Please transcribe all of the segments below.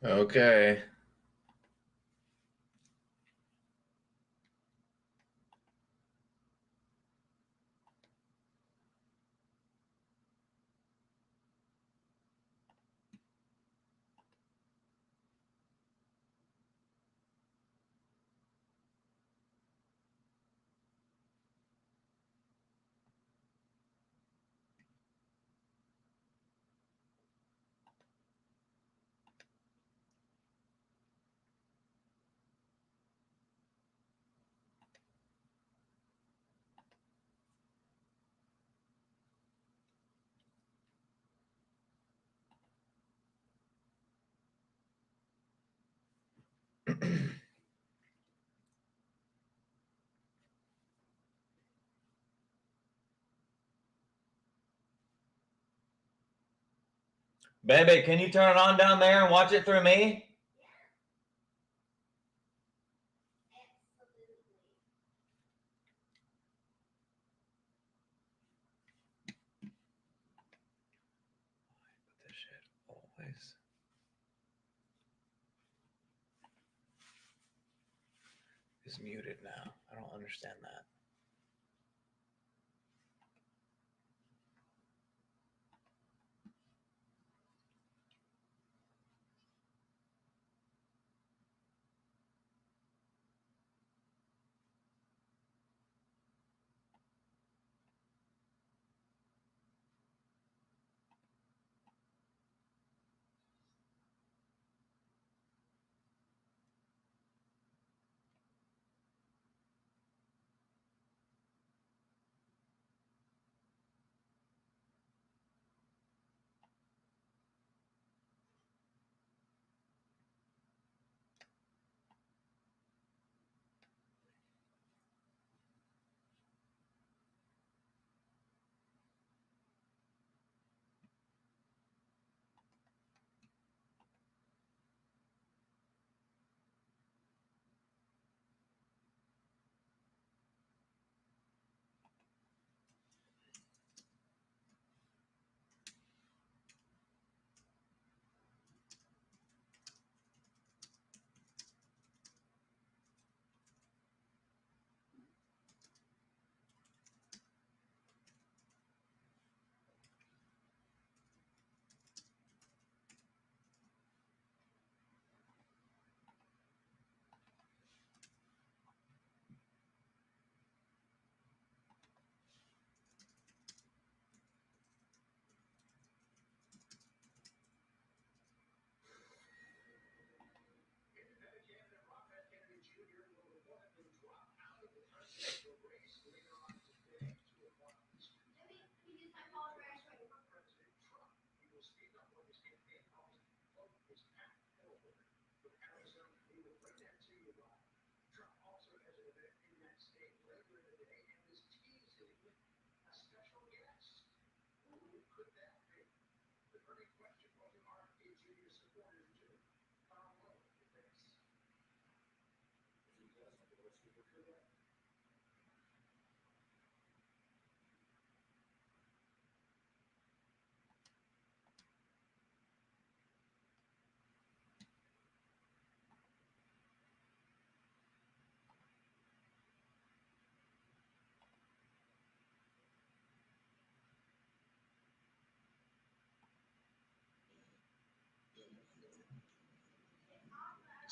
Okay. Baby, can you turn it on down there and watch it through me? But this shit always is muted now. I don't understand that.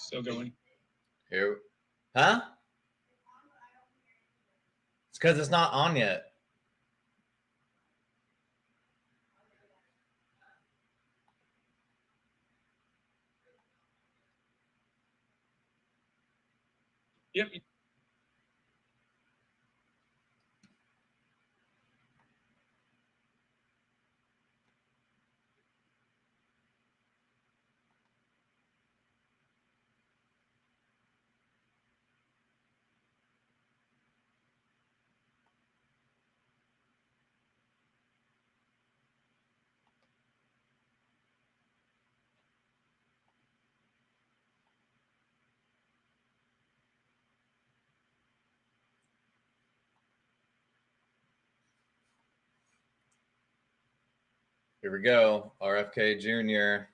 Still going. Here. Huh? It's because it's not on yet. Yep. Here we go. RFK Jr.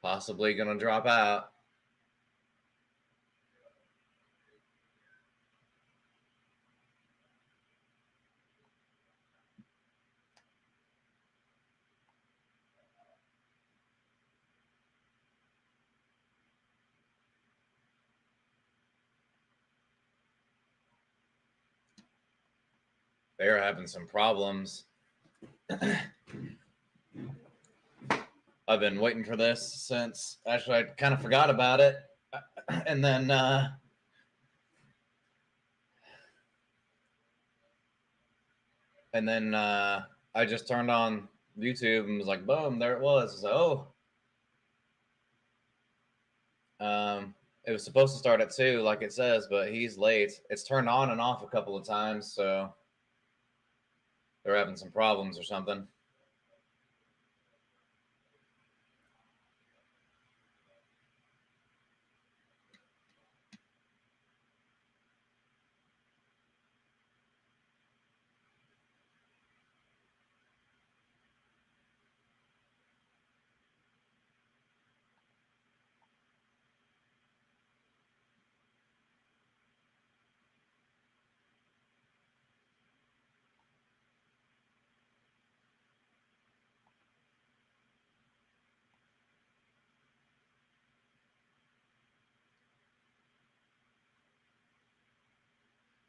Possibly gonna drop out. They're having some problems. I've been waiting for this since actually I kind of forgot about it. And then I just turned on YouTube and was like, boom, there it was. So, it was supposed to start at 2, like it says, but he's late. It's turned on and off a couple of times, so they're having some problems or something.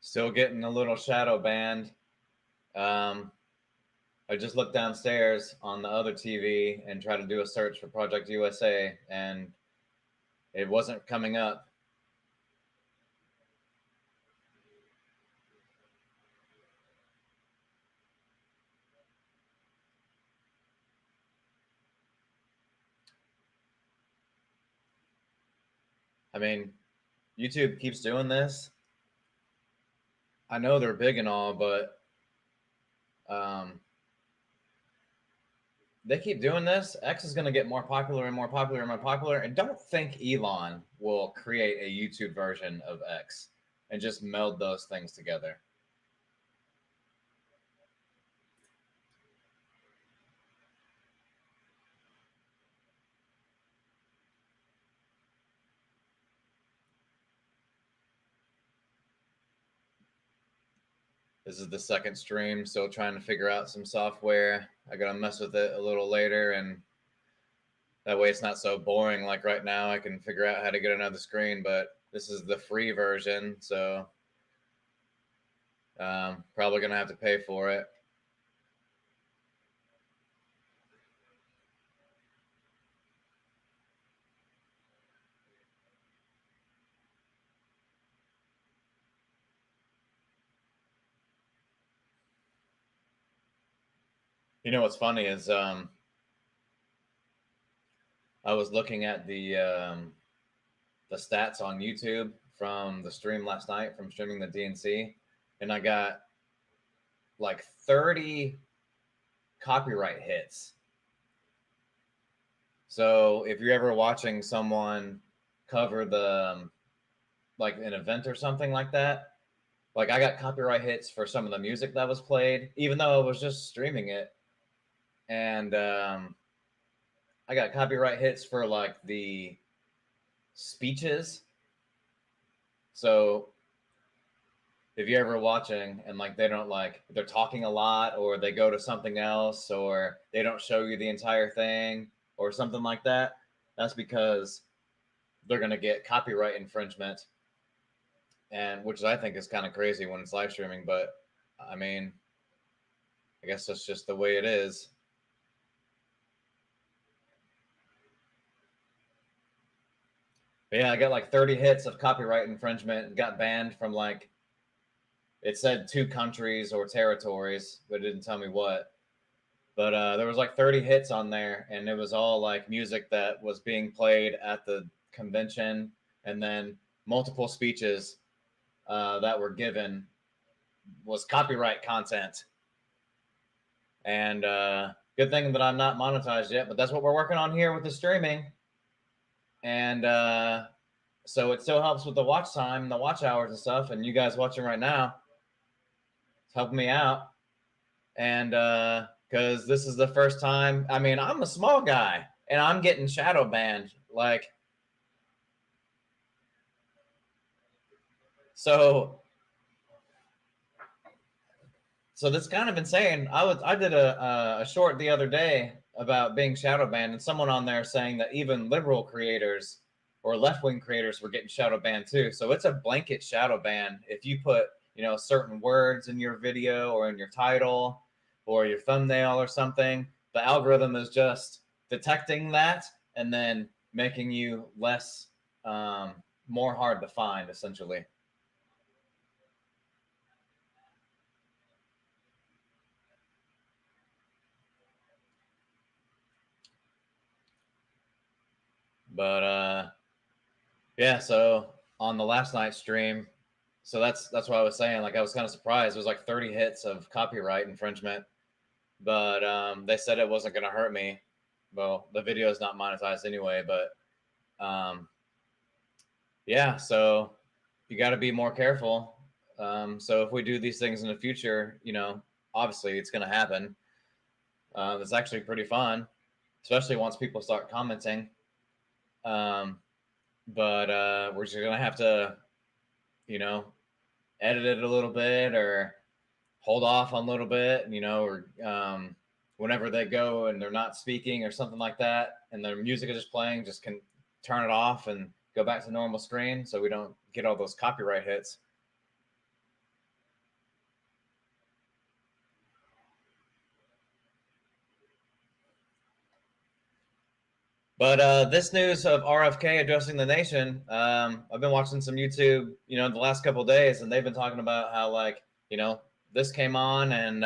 Still getting a little shadow banned. I just looked downstairs on the other TV and tried to do a search for Project USA, and it wasn't coming up. I mean, YouTube keeps doing this. I know they're big and all, but they keep doing this. X is going to get more popular and more popular and more popular. And don't think Elon will create a YouTube version of X and just meld those things together. This is the second stream, still trying to figure out some software. I got to mess with it a little later, and that way it's not so boring. Like right now, I can figure out how to get another screen, but this is the free version, so probably going to have to pay for it. You know what's funny is I was looking at the stats on YouTube from the stream last night from streaming the DNC, and I got like 30 copyright hits. So if you're ever watching someone cover the like an event or something like that, like I got copyright hits for some of the music that was played, even though I was just streaming it, and I got copyright hits for like the speeches. So if you're ever watching and like they don't like they're talking a lot or they go to something else or they don't show you the entire thing or something like that, that's because they're going to get copyright infringement, and which I think is kind of crazy when it's live streaming, but I mean, I guess that's just the way it is. But yeah, I got like 30 hits of copyright infringement and got banned from like, it said 2 countries or territories, but it didn't tell me what. But there was like 30 hits on there, and it was all like music that was being played at the convention, and then multiple speeches that were given was copyright content. And good thing that I'm not monetized yet, but that's what we're working on here with the streaming. And so it still helps with the watch time and the watch hours and stuff. And you guys watching right now, it's helping me out. And because this is the first time, I mean, I'm a small guy and I'm getting shadow banned. Like, so that's kind of insane. I did a short the other day about being shadow banned, and someone on there saying that even liberal creators or left wing creators were getting shadow banned too. So it's a blanket shadow ban if you put certain words in your video or in your title or your thumbnail or something. The algorithm is just detecting that and then making you less more hard to find, essentially. But yeah, so on the last night's stream, so that's what I was saying. Like, I was kind of surprised. It was like 30 hits of copyright infringement, but they said it wasn't going to hurt me. Well, the video is not monetized anyway, but yeah, so you got to be more careful. So if we do these things in the future, obviously it's going to happen. It's actually pretty fun, especially once people start commenting. But we're just going to have to, edit it a little bit or hold off on a little bit, or whenever they go and they're not speaking or something like that, and their music is just playing, just can turn it off and go back to normal screen so we don't get all those copyright hits. But this news of RFK addressing the nation, I've been watching some YouTube, the last couple of days, and they've been talking about how, like, this came on, and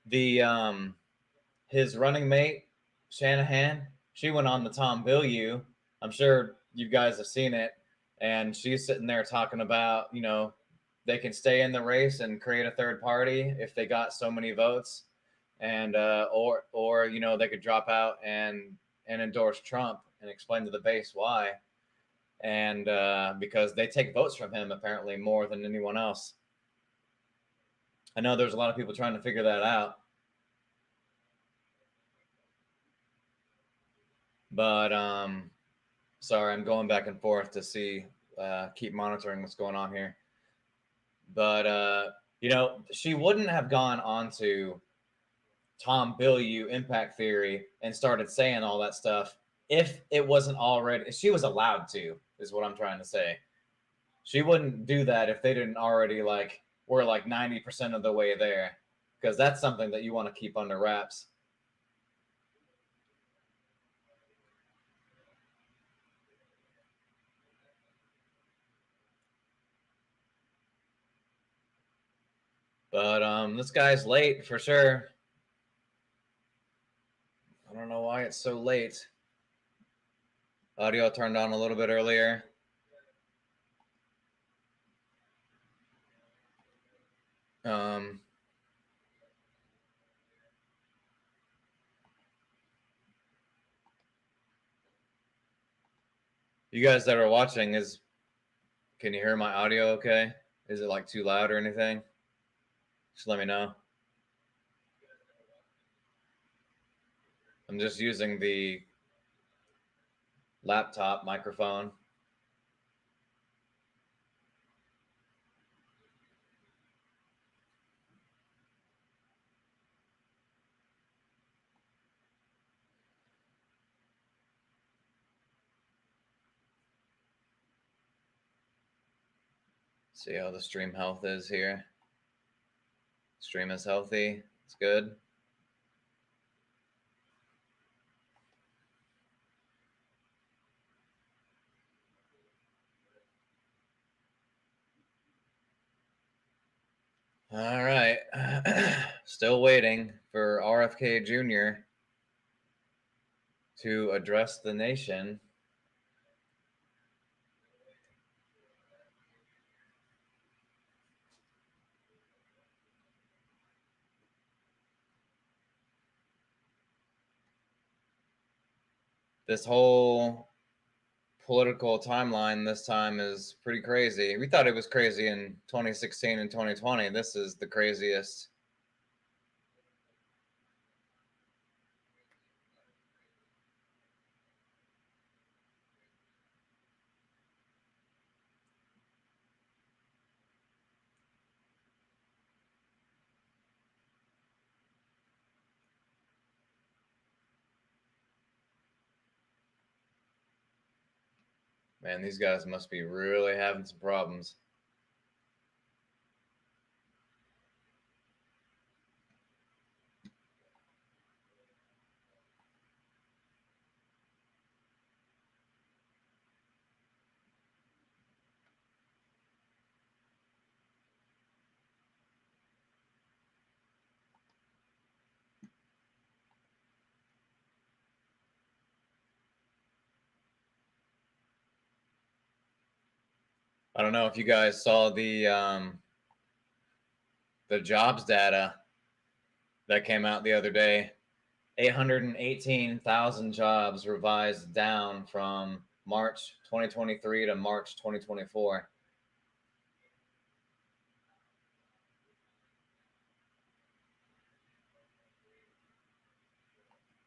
the his running mate Shanahan, she went on the Tom Bilyeu. I'm sure you guys have seen it, and she's sitting there talking about, they can stay in the race and create a third party if they got so many votes, and or they could drop out and endorse Trump and explain to the base why, and because they take votes from him apparently more than anyone else. I know there's a lot of people trying to figure that out. But sorry, I'm going back and forth to see, keep monitoring what's going on here. But she wouldn't have gone on to Tom Bilyeu Impact Theory and started saying all that stuff if it wasn't already. She was allowed to, is what I'm trying to say. She wouldn't do that if they didn't already we're like 90% of the way there, because that's something that you want to keep under wraps. But this guy's late for sure. I don't know why it's so late. Audio turned on a little bit earlier. You guys that are watching, can you hear my audio okay? Is it like too loud or anything? Just let me know. I'm just using the laptop microphone. See how the stream health is here. Stream is healthy. It's good. All right. Still waiting for RFK Jr. to address the nation. This whole political timeline this time is pretty crazy. We thought it was crazy in 2016 and 2020. This is the craziest. Man, these guys must be really having some problems. I don't know if you guys saw the jobs data that came out the other day. 818,000 jobs revised down from March 2023 to March 2024.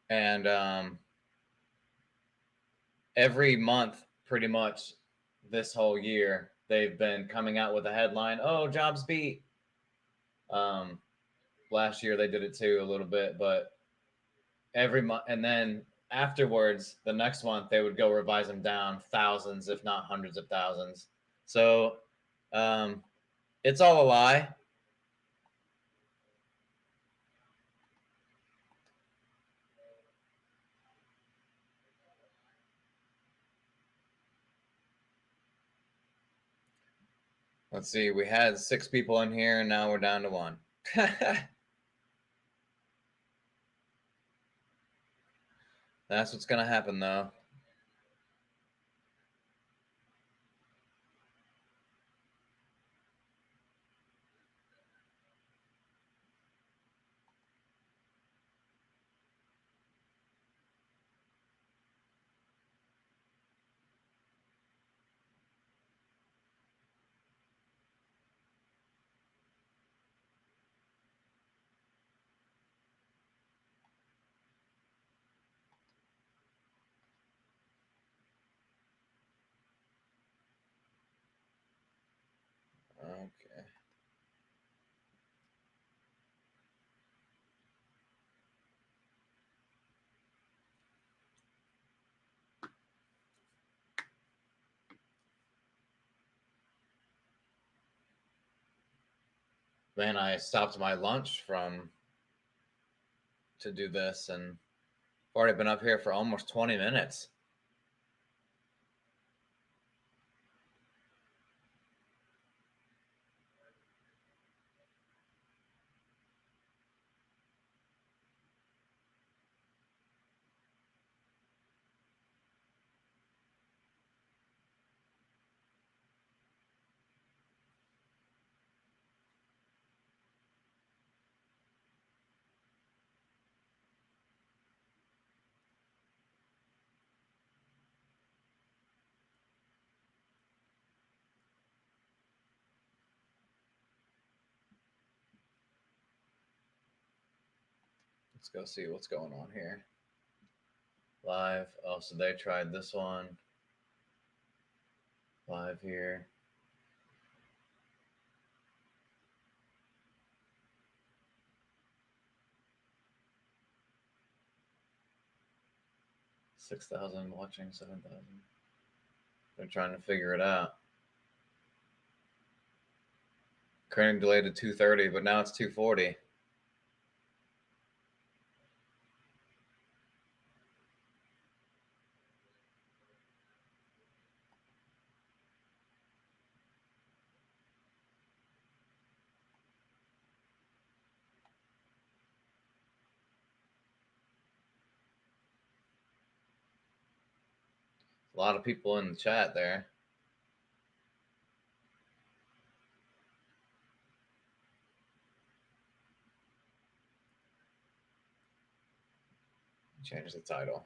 And every month, pretty much this whole year, they've been coming out with a headline, "Oh, jobs beat." Um, Last year they did it too a little bit, but every month, and then afterwards, the next month they would go revise them down thousands, if not hundreds of thousands. So um, it's all a lie. Let's see, we had 6 people in here, and now we're down to 1. That's what's going to happen, though. Okay. Man, I stopped my lunch to do this, and I've already been up here for almost 20 minutes. Let's go see what's going on here. Live. Oh, so they tried this one. Live here. $6,000 watching, 7,000. They're trying to figure it out. Currently delayed to 2:30, but now it's 2:40. A lot of people in the chat there. Change the title.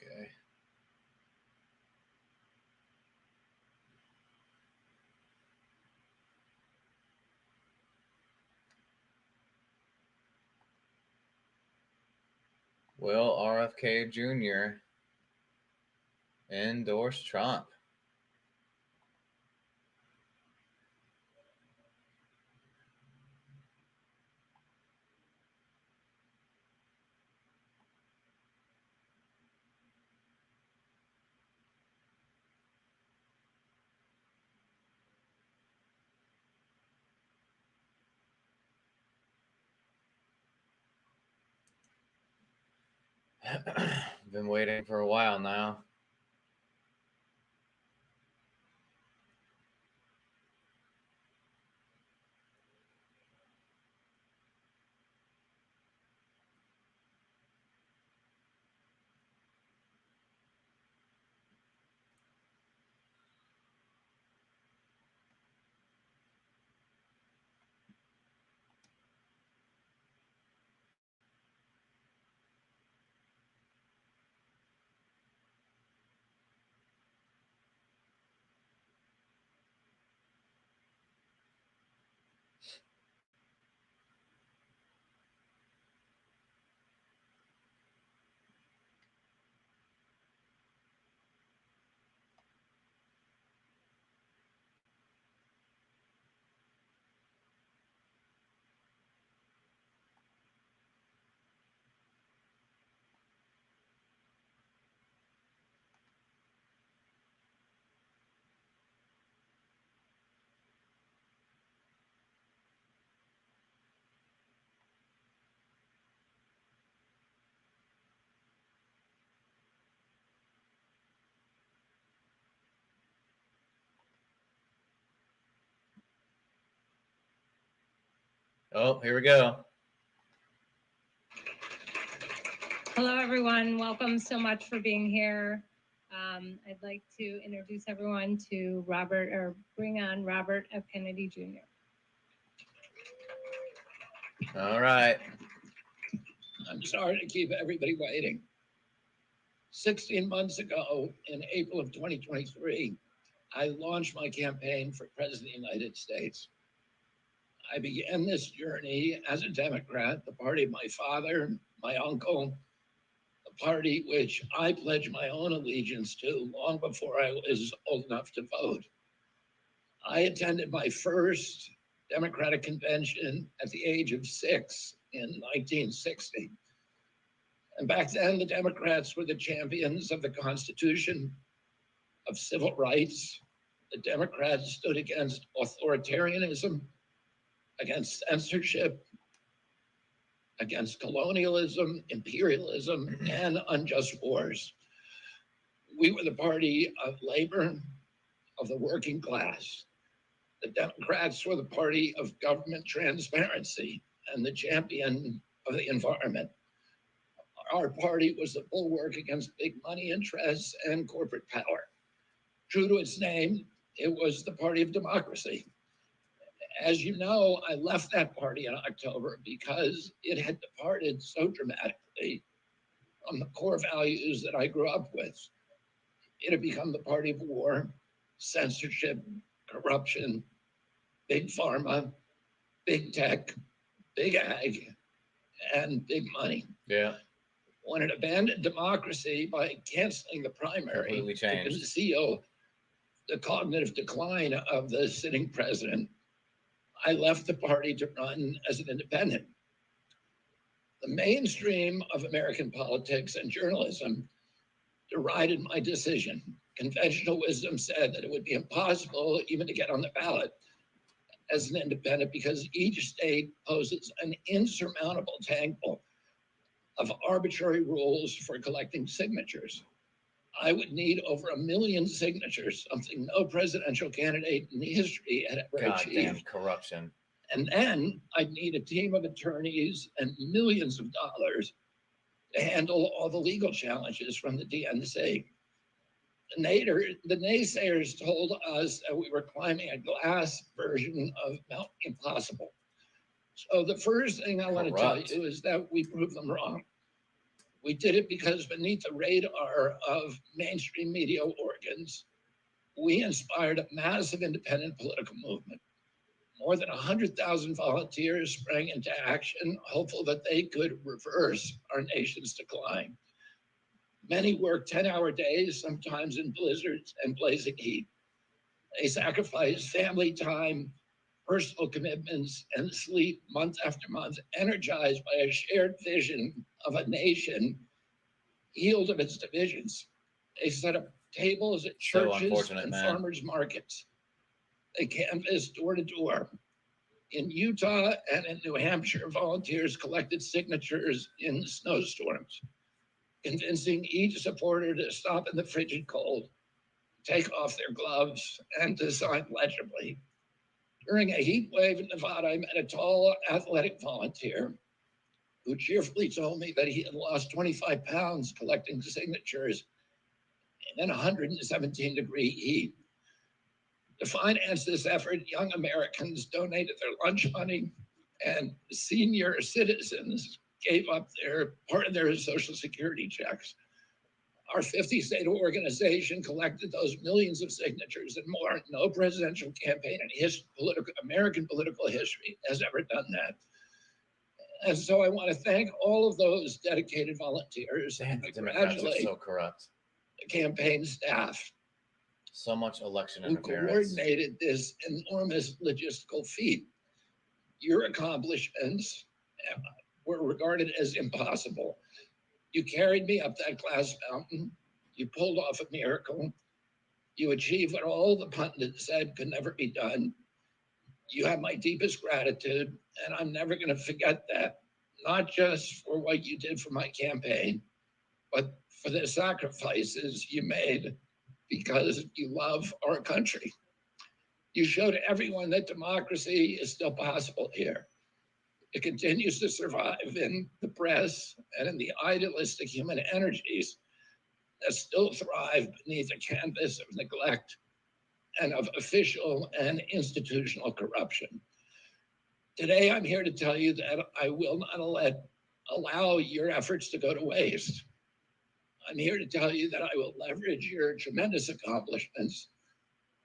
Okay. Will RFK Jr. endorse Trump? Been waiting for a while now. Oh, here we go. Hello, everyone. Welcome so much for being here. I'd like to introduce everyone to bring on Robert F. Kennedy Jr. All right. I'm sorry to keep everybody waiting. 16 months ago, in April of 2023, I launched my campaign for President of the United States. I began this journey as a Democrat, the party of my father, my uncle, the party which I pledged my own allegiance to long before I was old enough to vote. I attended my first Democratic convention at the age of 6 in 1960. And back then, the Democrats were the champions of the Constitution, of civil rights. The Democrats stood against authoritarianism, against censorship, against colonialism, imperialism, and unjust wars. We were the party of labor, of the working class. The Democrats were the party of government transparency and the champion of the environment. Our party was the bulwark against big money interests and corporate power. True to its name, it was the party of democracy. As you know, I left that party in October because it had departed so dramatically from the core values that I grew up with. It had become the party of war, censorship, corruption, big pharma, big tech, big ag, and big money. Yeah. When it abandoned democracy by canceling the primary Completely changed. to conceal the cognitive decline of the sitting president, I left the party to run as an independent. The mainstream of American politics and journalism derided my decision. Conventional wisdom said that it would be impossible even to get on the ballot as an independent because each state poses an insurmountable tangle of arbitrary rules for collecting signatures. I would need over 1 million signatures, something no presidential candidate in history had ever Goddamn achieved. corruption. And then I'd need a team of attorneys and millions of dollars to handle all the legal challenges from the DNC. The naysayers told us that we were climbing a glass version of Mount Impossible. So the first thing I want to tell you is that we proved them wrong. We did it because beneath the radar of mainstream media organs, we inspired a massive independent political movement. More than 100,000 volunteers sprang into action, hopeful that they could reverse our nation's decline. Many worked 10-hour days, sometimes in blizzards and blazing heat. They sacrificed family time, personal commitments, and sleep month after month, energized by a shared vision of a nation healed of its divisions. They set up tables at churches and farmers markets. They canvassed door to door. In Utah and in New Hampshire, volunteers collected signatures in snowstorms, convincing each supporter to stop in the frigid cold, take off their gloves, and to sign legibly. During a heat wave in Nevada, I met a tall, athletic volunteer who cheerfully told me that he had lost 25 pounds collecting signatures in 117-degree heat. To finance this effort, young Americans donated their lunch money, and senior citizens gave up part of their Social Security checks. Our 50-state organization collected those millions of signatures and more. No presidential campaign in American political history has ever done that. And so I want to thank all of those dedicated volunteers and congratulate so corrupt. the campaign staff. So much election who interference. coordinated this enormous logistical feat. Your accomplishments were regarded as impossible. You carried me up that glass mountain. You pulled off a miracle. You achieved what all the pundits said could never be done. You have my deepest gratitude, and I'm never going to forget that, not just for what you did for my campaign, but for the sacrifices you made because you love our country. You showed everyone that democracy is still possible here. It continues to survive in the press and in the idealistic human energies that still thrive beneath a canvas of neglect and of official and institutional corruption. Today, I'm here to tell you that I will not allow your efforts to go to waste. I'm here to tell you that I will leverage your tremendous accomplishments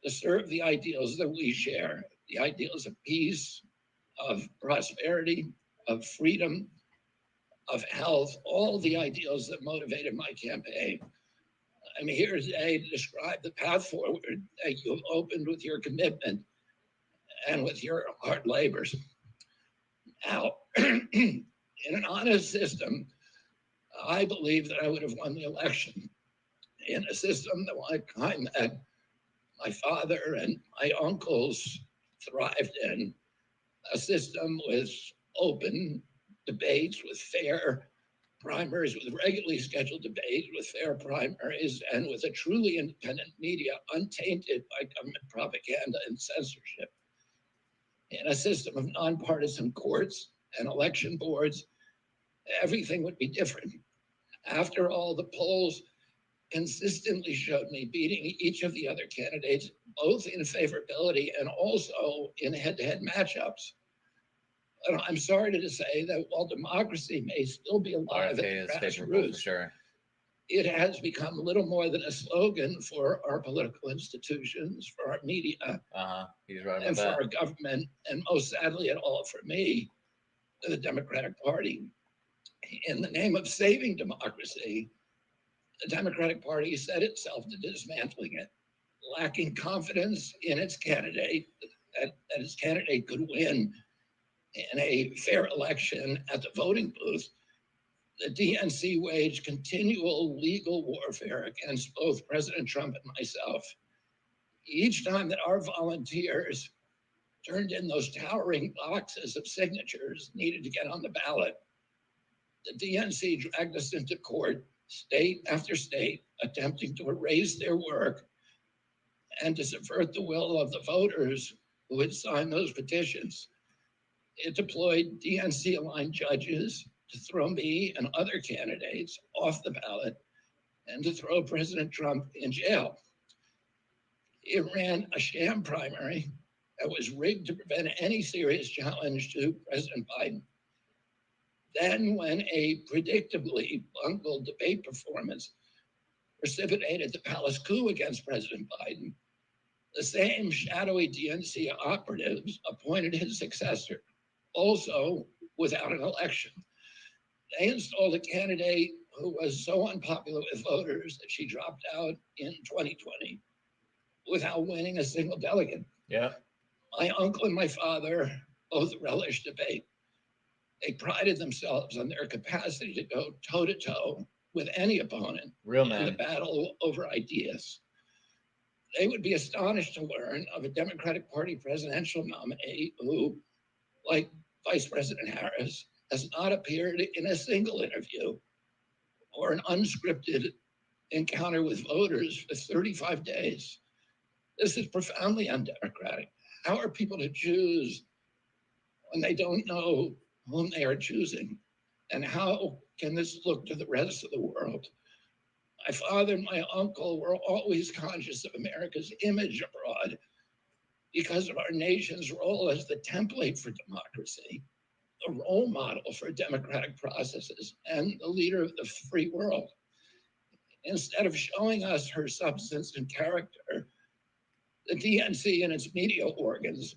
to serve the ideals that we share, the ideals of peace, of prosperity, of freedom, of health, all the ideals that motivated my campaign. I'm here today to describe the path forward that you have opened with your commitment and with your hard labors. Now, in an honest system, I believe that I would have won the election. In a system that my father and my uncles thrived in, a system with open debates, with fair primaries, with regularly scheduled debates, with fair primaries, and with a truly independent media untainted by government propaganda and censorship. In a system of nonpartisan courts and election boards, everything would be different. After all, the polls consistently showed me beating each of the other candidates, both in favorability and also in head-to-head matchups. And I'm sorry to say that while democracy may still be alive RFK at the is favorable for grassroots, sure. it has become little more than a slogan for our political institutions, for our media, He's right about and for that. our government, and most sadly at all for me, the Democratic Party. In the name of saving democracy, the Democratic Party set itself to dismantling it, lacking confidence in its candidate, that its candidate could win in a fair election at the voting booth. The DNC waged continual legal warfare against both President Trump and myself. Each time that our volunteers turned in those towering boxes of signatures needed to get on the ballot, the DNC dragged us into court, state after state, attempting to erase their work and to subvert the will of the voters who had signed those petitions. It deployed DNC-aligned judges to throw me and other candidates off the ballot and to throw President Trump in jail. It ran a sham primary that was rigged to prevent any serious challenge to President Biden. Then, when a predictably bungled debate performance precipitated the palace coup against President Biden, the same shadowy DNC operatives appointed his successor, also without an election. They installed a candidate who was so unpopular with voters that she dropped out in 2020 without winning a single delegate. Yeah. My uncle and my father both relished debate. They prided themselves on their capacity to go toe to toe with any opponent Real in the men. battle over ideas. They would be astonished to learn of a Democratic Party presidential nominee who, like Vice President Harris, has not appeared in a single interview or an unscripted encounter with voters for 35 days. This is profoundly undemocratic. How are people to choose when they don't know whom they are choosing? And how can this look to the rest of the world? My father and my uncle were always conscious of America's image abroad because of our nation's role as the template for democracy, the role model for democratic processes, and the leader of the free world. Instead of showing us her substance and character, the DNC and its media organs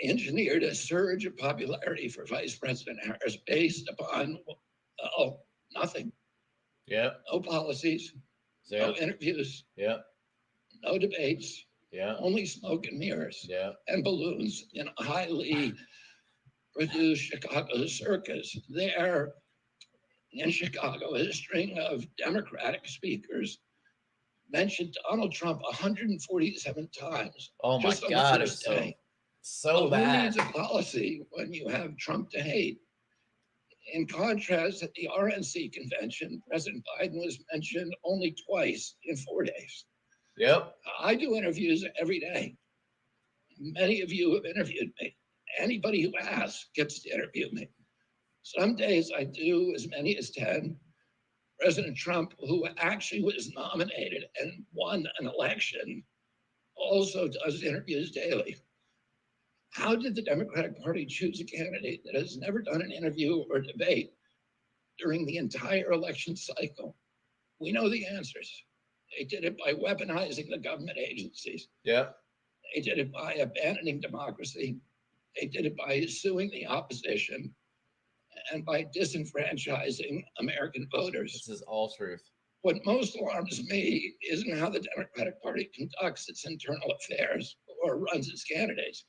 engineered a surge of popularity for Vice President Harris based upon, nothing. Yeah. No policies, no Yeah. interviews, Yeah. no debates, Yeah. only smoke and mirrors Yeah. and balloons in a highly produced Chicago circus. There in Chicago, a string of Democratic speakers mentioned Donald Trump 147 times Oh my just on the God, first it's day. so Who bad. needs a policy when you have Trump to hate? In contrast, at the RNC convention, President Biden was mentioned only twice in 4 days. Yep. I do interviews every day. Many of you have interviewed me. Anybody who asks gets to interview me. Some days I do as many as 10. President Trump, who actually was nominated and won an election, also does interviews daily. How did the Democratic Party choose a candidate that has never done an interview or debate during the entire election cycle? We know the answers. They did it by weaponizing the government agencies. Yeah. They did it by abandoning democracy. They did it by suing the opposition and by disenfranchising American voters. This is all truth. What most alarms me isn't how the Democratic Party conducts its internal affairs or runs its candidates.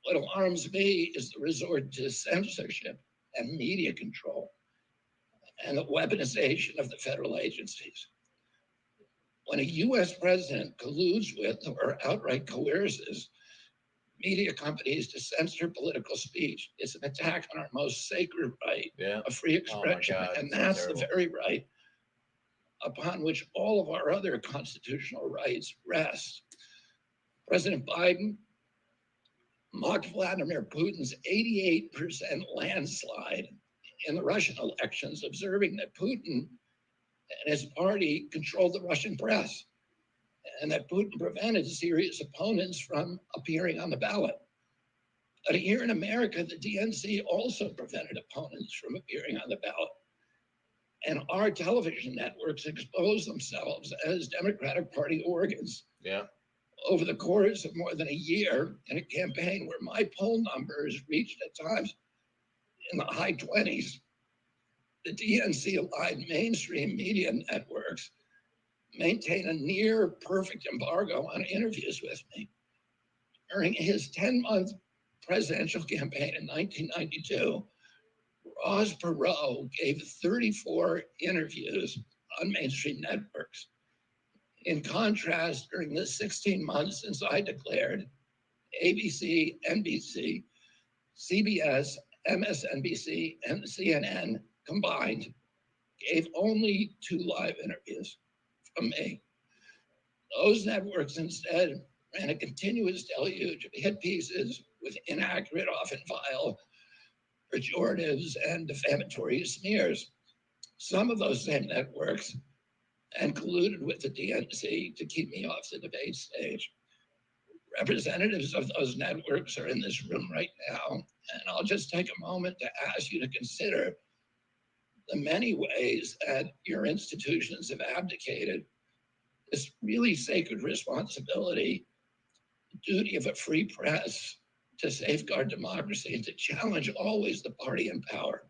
What alarms me is the resort to censorship and media control and the weaponization of the federal agencies. When a US president colludes with or outright coerces media companies to censor political speech, it's an attack on our most sacred right Yeah. of free expression. God, And so that's the terrible. very right upon which all of our other constitutional rights rest. President Biden mocked Vladimir Putin's 88% landslide in the Russian elections, observing that Putin and his party controlled the Russian press and that Putin prevented serious opponents from appearing on the ballot. But here in America, the DNC also prevented opponents from appearing on the ballot. And our television networks expose themselves as Democratic Party organs. Yeah. Over the course of more than a year in a campaign where my poll numbers reached at times in the high 20s, the DNC-aligned mainstream media networks maintain a near perfect embargo on interviews with me. During his 10-month presidential campaign in 1992, Ross Perot gave 34 interviews on mainstream networks. In contrast, during the 16 months since I declared, ABC, NBC, CBS, MSNBC, and CNN combined gave only 2 live interviews from me. Those networks instead ran a continuous deluge of hit pieces with inaccurate, often vile, pejoratives and defamatory smears. Some of those same networks and colluded with the DNC to keep me off the debate stage. Representatives of those networks are in this room right now, and I'll just take a moment to ask you to consider the many ways that your institutions have abdicated this really sacred responsibility, duty of a free press to safeguard democracy and to challenge always the party in power.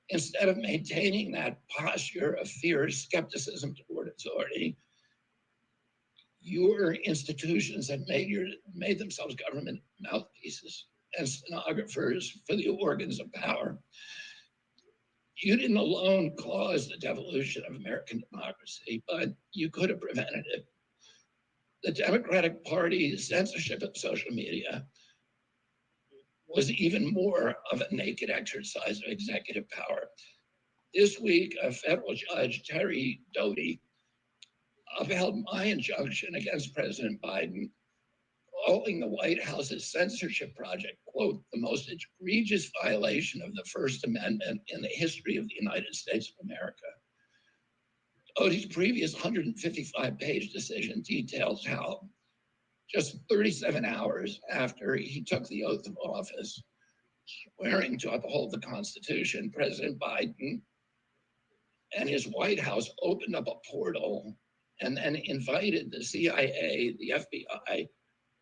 Instead of maintaining that posture of fear, skepticism toward authority, your institutions have made themselves government mouthpieces and stenographers for the organs of power. You didn't alone cause the devolution of American democracy, but you could have prevented it. The Democratic Party's censorship of social media was even more of a naked exercise of executive power. This week, a federal judge, Terry Doty, upheld my injunction against President Biden, calling the White House's censorship project, quote, the most egregious violation of the First Amendment in the history of the United States of America. Doty's previous 155-page decision details how just 37 hours after he took the oath of office, swearing to uphold the Constitution, President Biden and his White House opened up a portal and then invited the CIA, the FBI,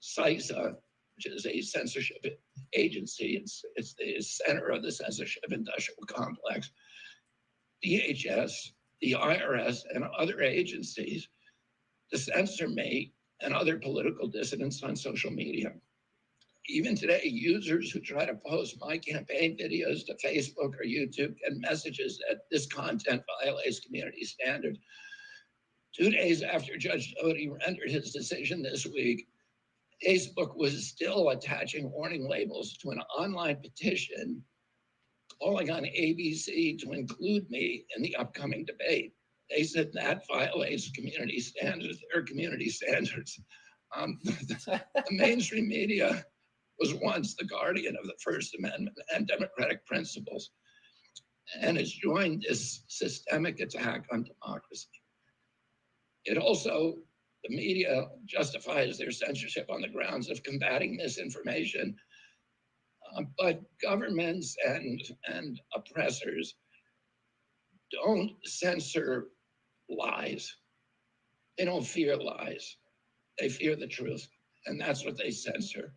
CISA, which is a censorship agency, it's the center of the censorship industrial complex, DHS, the IRS, and other agencies to censor me and other political dissidents on social media. Even today, users who try to post my campaign videos to Facebook or YouTube get messages that this content violates community standards. 2 days after Judge Doty rendered his decision this week, Facebook was still attaching warning labels to an online petition calling on ABC to include me in the upcoming debate. They said that violates community standards, their community standards. The mainstream media was once the guardian of the First Amendment and democratic principles, and has joined this systemic attack on democracy. It also, the media justifies their censorship on the grounds of combating misinformation, but governments and oppressors don't censor lies. They don't fear lies. They fear the truth, and that's what they censor.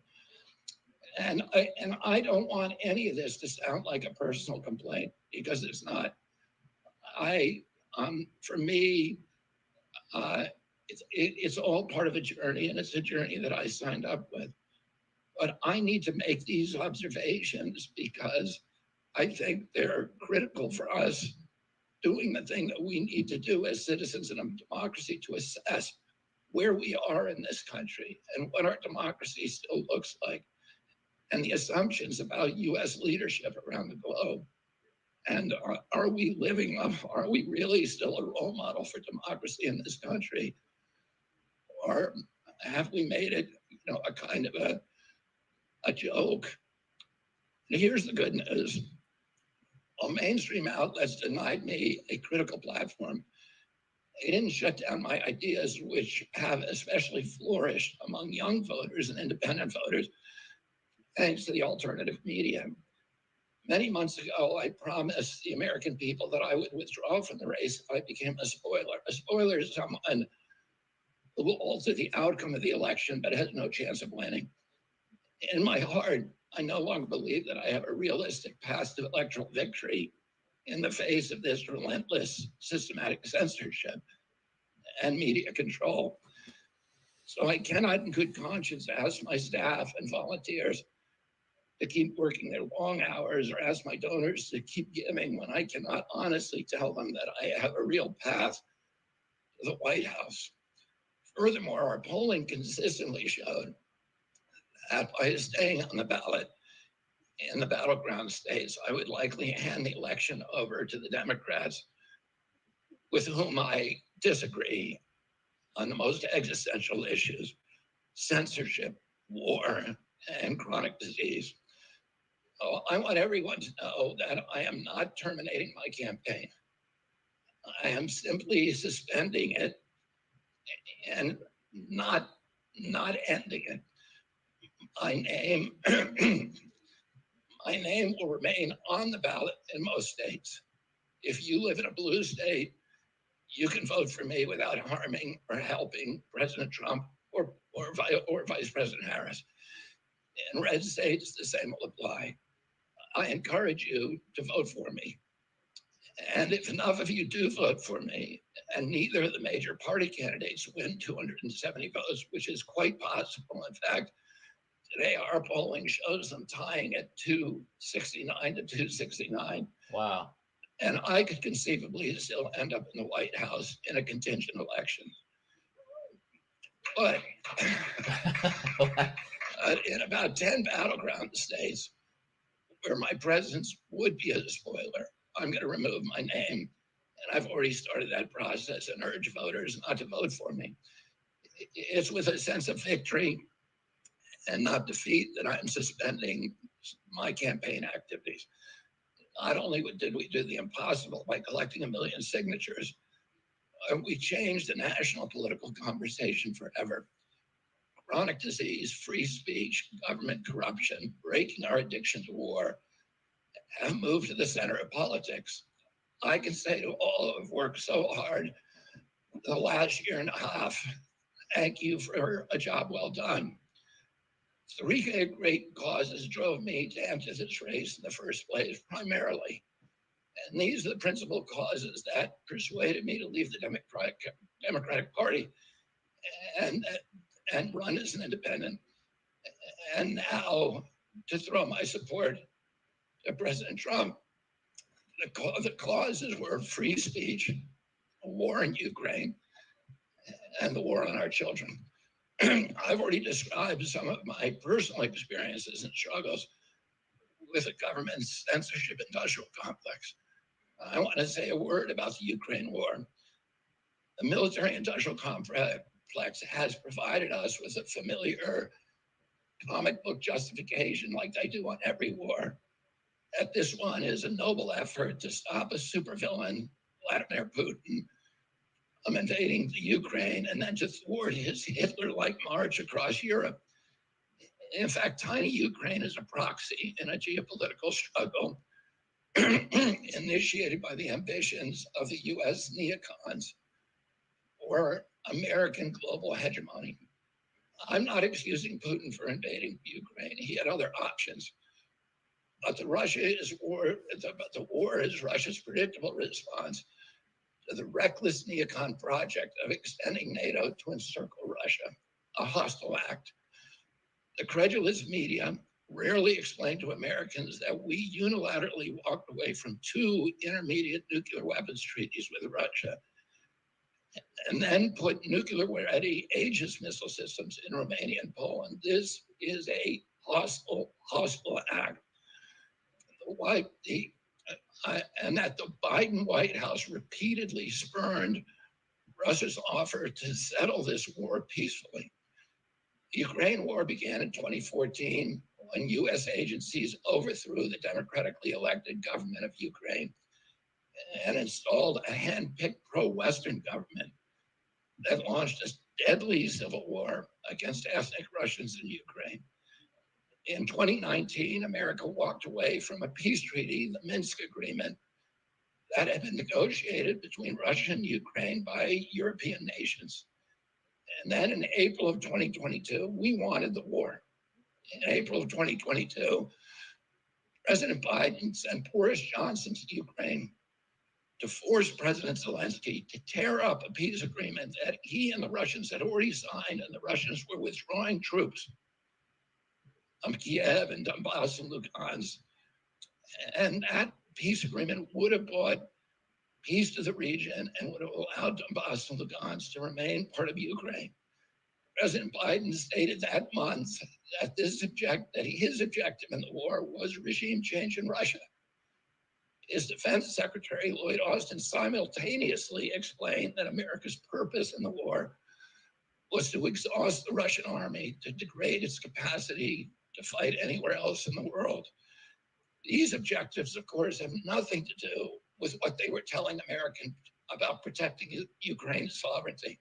And I don't want any of this to sound like a personal complaint, because it's not. For me, it's all part of a journey, and it's a journey that I signed up with. But I need to make these observations because I think they're critical for us doing the thing that we need to do as citizens in a democracy to assess where we are in this country and what our democracy still looks like, and the assumptions about U.S. leadership around the globe. And are we living up? Are we really still a role model for democracy in this country? Or have we made it, a kind of a joke? And here's the good news. While mainstream outlets denied me a critical platform, they didn't shut down my ideas, which have especially flourished among young voters and independent voters, thanks to the alternative media. Many months ago, I promised the American people that I would withdraw from the race if I became a spoiler. A spoiler is someone who will alter the outcome of the election but has no chance of winning. In my heart, I no longer believe that I have a realistic path to electoral victory in the face of this relentless systematic censorship and media control. So I cannot in good conscience ask my staff and volunteers to keep working their long hours or ask my donors to keep giving when I cannot honestly tell them that I have a real path to the White House. Furthermore, our polling consistently showed that by staying on the ballot in the battleground states, I would likely hand the election over to the Democrats with whom I disagree on the most existential issues: censorship, war, and chronic disease. Oh, I want everyone to know that I am not terminating my campaign. I am simply suspending it and not not ending it. My name, my name will remain on the ballot in most states. If you live in a blue state, you can vote for me without harming or helping President Trump or Vice President Harris. In red states, the same will apply. I encourage you to vote for me. And if enough of you do vote for me, and neither of the major party candidates win 270 votes, which is quite possible. In fact, today our polling shows them tying at 269 to 269. Wow. And I could conceivably still end up in the White House in a contingent election. But in about 10 battleground states where my presence would be a spoiler, I'm going to remove my name. And I've already started that process and urge voters not to vote for me. It's with a sense of victory and not defeat that I'm suspending my campaign activities. Not only did we do the impossible by collecting 1 million signatures, we changed the national political conversation forever. Chronic disease, free speech, government corruption, breaking our addiction to war have moved to the center of politics. I can say to all who have worked so hard the last year and a half, thank you for a job well done. 3 great causes drove me to enter this race in the first place, primarily. And these are the principal causes that persuaded me to leave the Democratic Party and run as an independent. And now to throw my support to President Trump. The causes were free speech, a war in Ukraine, and the war on our children. I've already described some of my personal experiences and struggles with the government's censorship industrial complex. I want to say a word about the Ukraine war. The military industrial complex has provided us with a familiar comic book justification, like they do on every war, that this one is a noble effort to stop a supervillain, Vladimir Putin, from invading the Ukraine and then to thwart his Hitler-like march across Europe. In fact, tiny Ukraine is a proxy in a geopolitical struggle initiated by the ambitions of the US neocons or American global hegemony. I'm not excusing Putin for invading Ukraine. He had other options. But the war is Russia's predictable response to the reckless neocon project of extending NATO to encircle Russia, a hostile act. The credulous media rarely explain to Americans that we unilaterally walked away from 2 intermediate nuclear weapons treaties with Russia and then put nuclear-ready Aegis missile systems in Romania and Poland. This is a hostile act. And that the Biden White House repeatedly spurned Russia's offer to settle this war peacefully. The Ukraine war began in 2014 when US agencies overthrew the democratically elected government of Ukraine and installed a hand-picked pro-Western government that launched a deadly civil war against ethnic Russians in Ukraine. In 2019, America walked away from a peace treaty, the Minsk Agreement, that had been negotiated between Russia and Ukraine by European nations. And then in April of 2022, we wanted the war. In April of 2022, President Biden sent Boris Johnson to Ukraine to force President Zelensky to tear up a peace agreement that he and the Russians had already signed, and the Russians were withdrawing troops from Kiev and Donbass and Lugansk. And that peace agreement would have brought peace to the region and would have allowed Donbass and Lugansk to remain part of Ukraine. President Biden stated that month that his objective in the war was regime change in Russia. His Defense Secretary, Lloyd Austin, simultaneously explained that America's purpose in the war was to exhaust the Russian army, to degrade its capacity to fight anywhere else in the world. These objectives, of course, have nothing to do with what they were telling Americans about protecting Ukraine's sovereignty.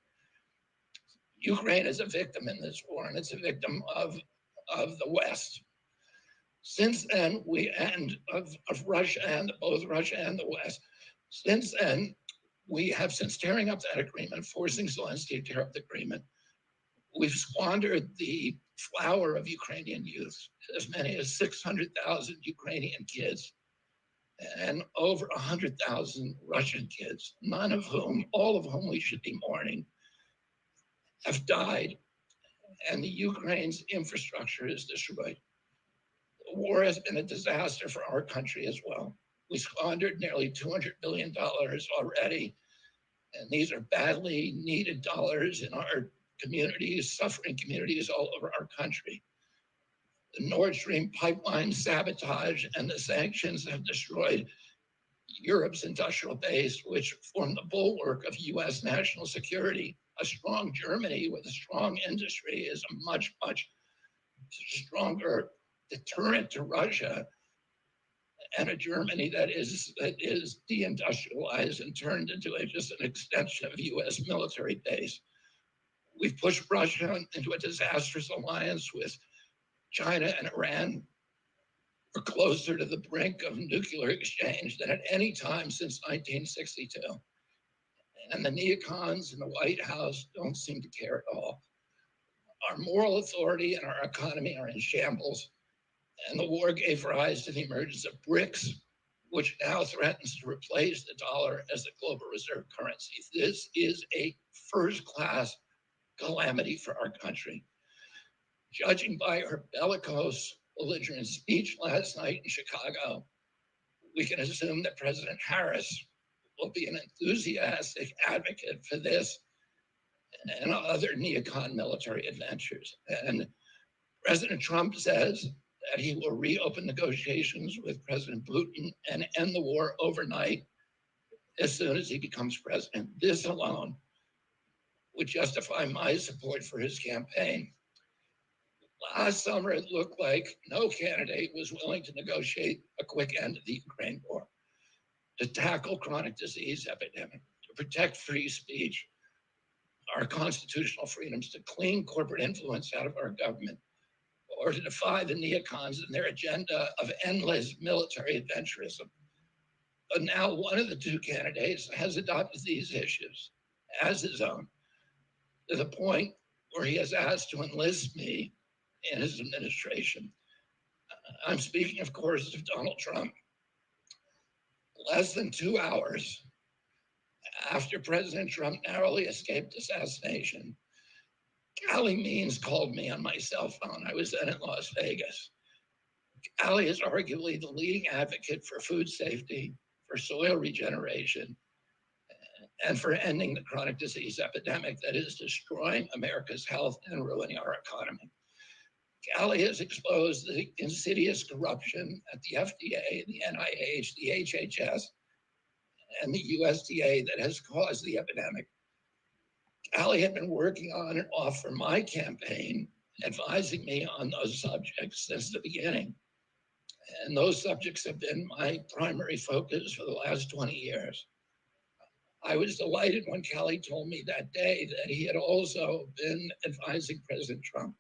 Ukraine is a victim in this war, and it's a victim of the West. Since then, of Russia and both Russia and the West. Since then, we have, since tearing up that agreement, forcing Zelensky to tear up the agreement, we've squandered the flower of Ukrainian youth, as many as 600,000 Ukrainian kids and over 100,000 Russian kids, all of whom we should be mourning, have died, and the Ukraine's infrastructure is destroyed. The war has been a disaster for our country as well. We squandered nearly $200 billion already, and these are badly needed dollars in our communities, suffering communities all over our country. The Nord Stream pipeline sabotage and the sanctions have destroyed Europe's industrial base, which formed the bulwark of US national security. A strong Germany with a strong industry is a much, much stronger deterrent to Russia, and a Germany that is deindustrialized and turned into just an extension of US military base. We've pushed Russia into a disastrous alliance with China and Iran. We're closer to the brink of nuclear exchange than at any time since 1962. And the neocons in the White House don't seem to care at all. Our moral authority and our economy are in shambles, and the war gave rise to the emergence of BRICS, which now threatens to replace the dollar as the global reserve currency. This is a first-class calamity for our country. Judging by her bellicose, belligerent speech last night in Chicago, we can assume that President Harris will be an enthusiastic advocate for this and other neocon military adventures. And President Trump says that he will reopen negotiations with President Putin and end the war overnight as soon as he becomes president. This alone would justify my support for his campaign. Last summer, it looked like no candidate was willing to negotiate a quick end to the Ukraine war, to tackle chronic disease epidemic, to protect free speech, our constitutional freedoms, to clean corporate influence out of our government, or to defy the neocons and their agenda of endless military adventurism. But now one of the two candidates has adopted these issues as his own, to the point where he has asked to enlist me in his administration. I'm speaking, of course, of Donald Trump. Less than 2 hours after President Trump narrowly escaped assassination, Callie Means called me on my cell phone. I was then in Las Vegas. Callie is arguably the leading advocate for food safety, for soil regeneration, and for ending the chronic disease epidemic that is destroying America's health and ruining our economy. Callie has exposed the insidious corruption at the FDA, the NIH, the HHS, and the USDA that has caused the epidemic. Callie had been working on and off for my campaign, advising me on those subjects since the beginning. And those subjects have been my primary focus for the last 20 years. I was delighted when Callie told me that day that he had also been advising President Trump.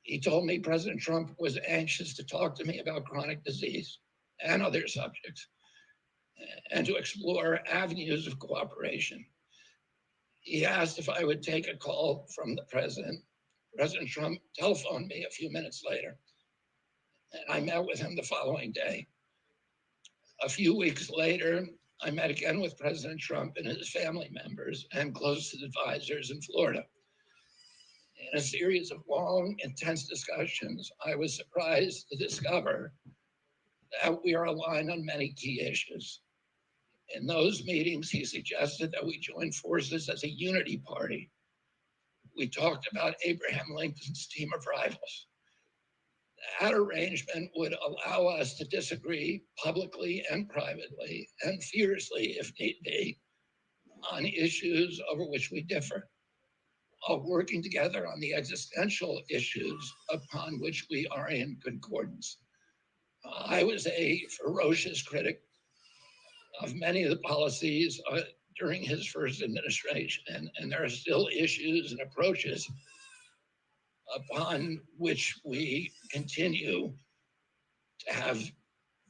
He told me President Trump was anxious to talk to me about chronic disease and other subjects, and to explore avenues of cooperation. He asked if I would take a call from the president. President Trump telephoned me a few minutes later, and I met with him the following day. A few weeks later, I met again with President Trump and his family members and closest advisors in Florida. In a series of long, intense discussions, I was surprised to discover that we are aligned on many key issues. In those meetings, he suggested that we join forces as a unity party. We talked about Abraham Lincoln's team of rivals. That arrangement would allow us to disagree publicly and privately and fiercely, if need be, on issues over which we differ, while working together on the existential issues upon which we are in concordance. I was a ferocious critic of many of the policies during his first administration, and there are still issues and approaches upon which we continue to have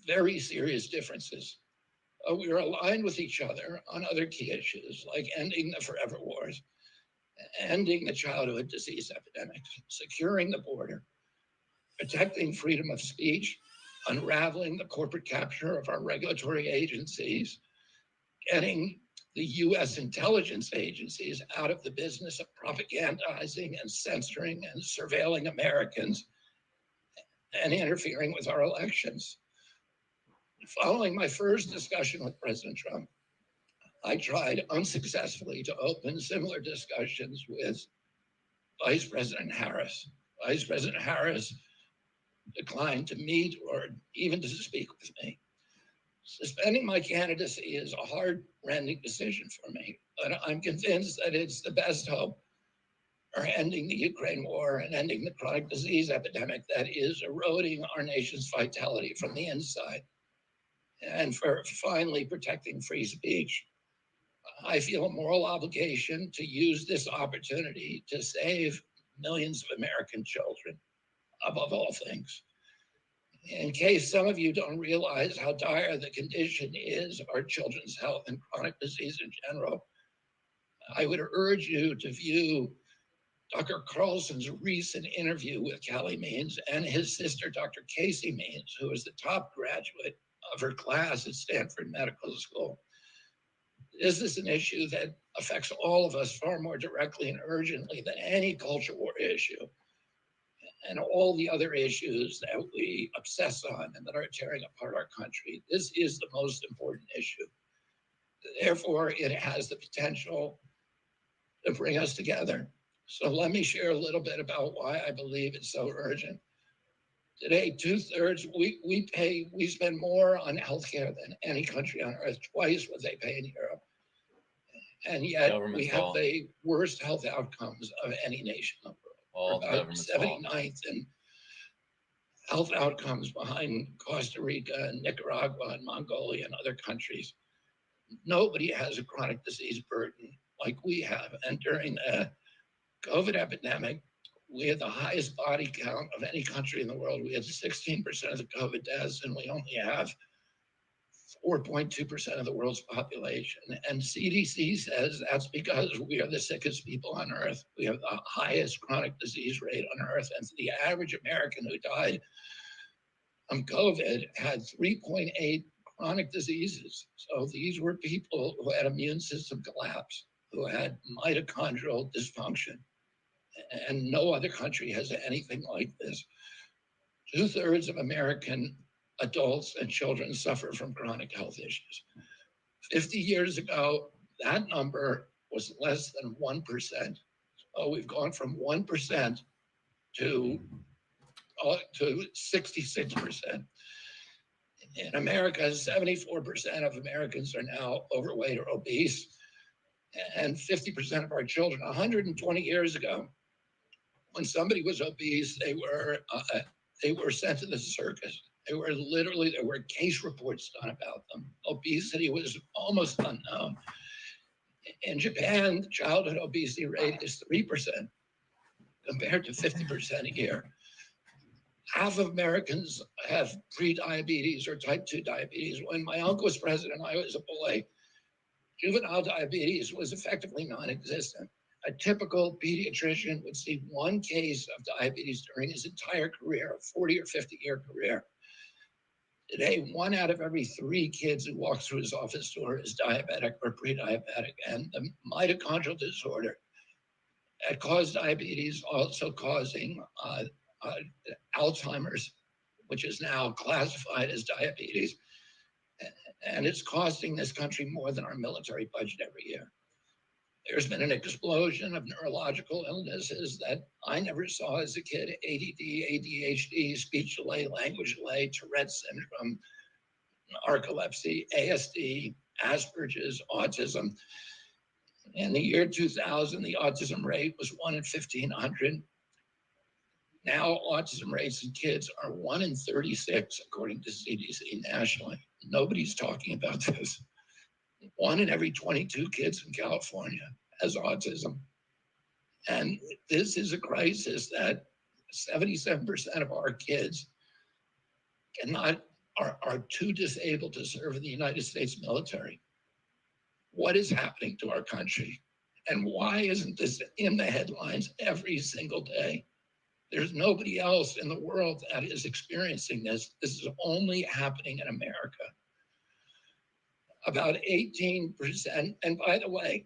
very serious differences. We are aligned with each other on other key issues like ending the forever wars, ending the childhood disease epidemics, securing the border, protecting freedom of speech, unraveling the corporate capture of our regulatory agencies, getting the US intelligence agencies out of the business of propagandizing and censoring and surveilling Americans and interfering with our elections. Following my first discussion with President Trump, I tried unsuccessfully to open similar discussions with Vice President Harris. Vice President Harris declined to meet or even to speak with me. Suspending my candidacy is a heart-rending decision for me, but I'm convinced that it's the best hope for ending the Ukraine war and ending the chronic disease epidemic that is eroding our nation's vitality from the inside, and for finally protecting free speech. I feel a moral obligation to use this opportunity to save millions of American children, above all things. In case some of you don't realize how dire the condition is of our children's health and chronic disease in general, I would urge you to view Dr. Carlson's recent interview with Callie Means and his sister, Dr. Casey Means, who is the top graduate of her class at Stanford Medical School. This is an issue that affects all of us far more directly and urgently than any culture war issue and all the other issues that we obsess on and that are tearing apart our country. This is the most important issue. Therefore, it has the potential to bring us together. So let me share a little bit about why I believe it's so urgent. Today, 2/3, we spend more on healthcare than any country on earth, twice what they pay in Europe. And yet we have the worst health outcomes of any nation in the world. All We're about 79th in health outcomes behind Costa Rica and Nicaragua and Mongolia and other countries. Nobody has a chronic disease burden like we have. And during the COVID epidemic, we had the highest body count of any country in the world. We had 16% of the COVID deaths, and we only have 4.2% of the world's population. And CDC says that's because we are the sickest people on earth. We have the highest chronic disease rate on earth. And the average American who died from COVID had 3.8 chronic diseases. So these were people who had immune system collapse, who had mitochondrial dysfunction. And no other country has anything like this. 2/3 of American adults and children suffer from chronic health issues. 50 years ago, that number was less than 1%. So we've gone from 1% to 66%. In America, 74% of Americans are now overweight or obese, and 50% of our children. 120 years ago, when somebody was obese, they were sent to the circus. There were case reports done about them. Obesity was almost unknown. In Japan, the childhood obesity rate is 3% compared to 50% a year. Half of Americans have pre-diabetes or type 2 diabetes. When my uncle was president, I was a boy. Juvenile diabetes was effectively non-existent. A typical pediatrician would see one case of diabetes during his entire career, a 40 or 50-year career. Today, 1 out of every 3 kids who walks through his office door is diabetic or pre-diabetic. And the mitochondrial disorder that caused diabetes, also causing Alzheimer's, which is now classified as diabetes. And it's costing this country more than our military budget every year. There's been an explosion of neurological illnesses that I never saw as a kid: ADD, ADHD, speech delay, language delay, Tourette's syndrome, narcolepsy, ASD, Asperger's, autism. In the year 2000, the autism rate was 1 in 1,500. Now, autism rates in kids are 1 in 36, according to CDC nationally. Nobody's talking about this. 1 in every 22 kids in California has autism. And this is a crisis that 77% of our kids are too disabled to serve in the United States military. What is happening to our country? And why isn't this in the headlines every single day? There's nobody else in the world that is experiencing this. This is only happening in America. About 18%, and by the way,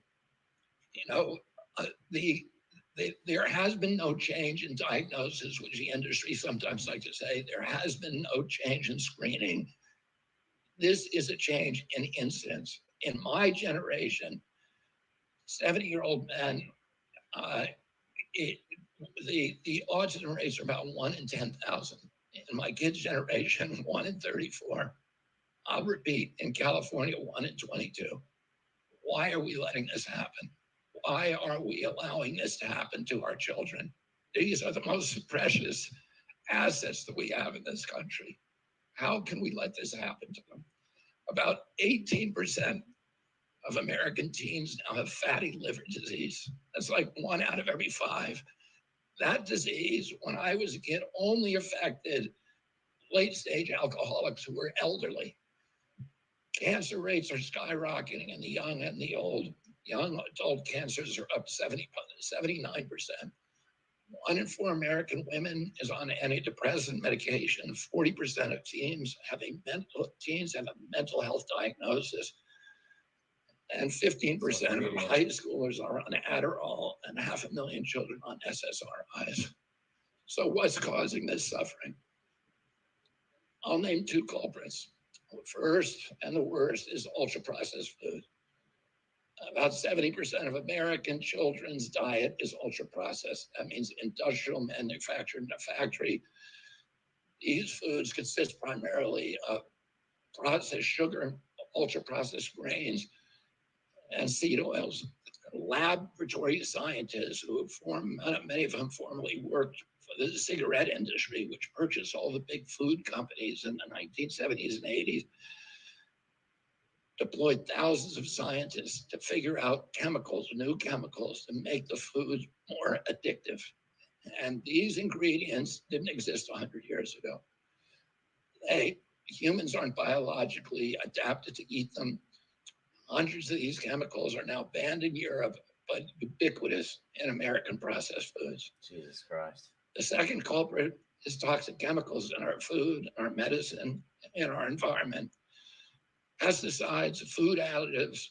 there has been no change in diagnosis, which the industry sometimes like to say. There has been no change in screening. This is a change in incidence. In my generation, 70-year-old men, the autism rates are about 1 in 10,000. In my kids' generation, 1 in 34. I'll repeat, in California, 1 in 22. Why are we letting this happen? Why are we allowing this to happen to our children? These are the most precious assets that we have in this country. How can we let this happen to them? About 18% of American teens now have fatty liver disease. That's like 1 out of every 5. That disease, when I was a kid, only affected late-stage alcoholics who were elderly. Cancer rates are skyrocketing in the young and the old. Young adult cancers are up 79%. 1 in 4 American women is on antidepressant medication. 40% of teens have a mental health diagnosis. And 15% of high schoolers are on Adderall, and 500,000 children on SSRIs. So what's causing this suffering? I'll name 2 culprits. The first and the worst is ultra-processed food. About 70% of American children's diet is ultra-processed. That means industrial manufactured in a factory. These foods consist primarily of processed sugar, ultra-processed grains, and seed oils. Laboratory scientists who many of them formerly worked for the cigarette industry, which purchased all the big food companies in the 1970s and 80s, deployed thousands of scientists to figure out new chemicals to make the food more addictive. And these ingredients didn't exist 100 years ago. Humans aren't biologically adapted to eat them. Hundreds of these chemicals are now banned in Europe, but ubiquitous in American processed foods. Jesus Christ. The second culprit is toxic chemicals in our food, our medicine, in our environment. Pesticides, food additives,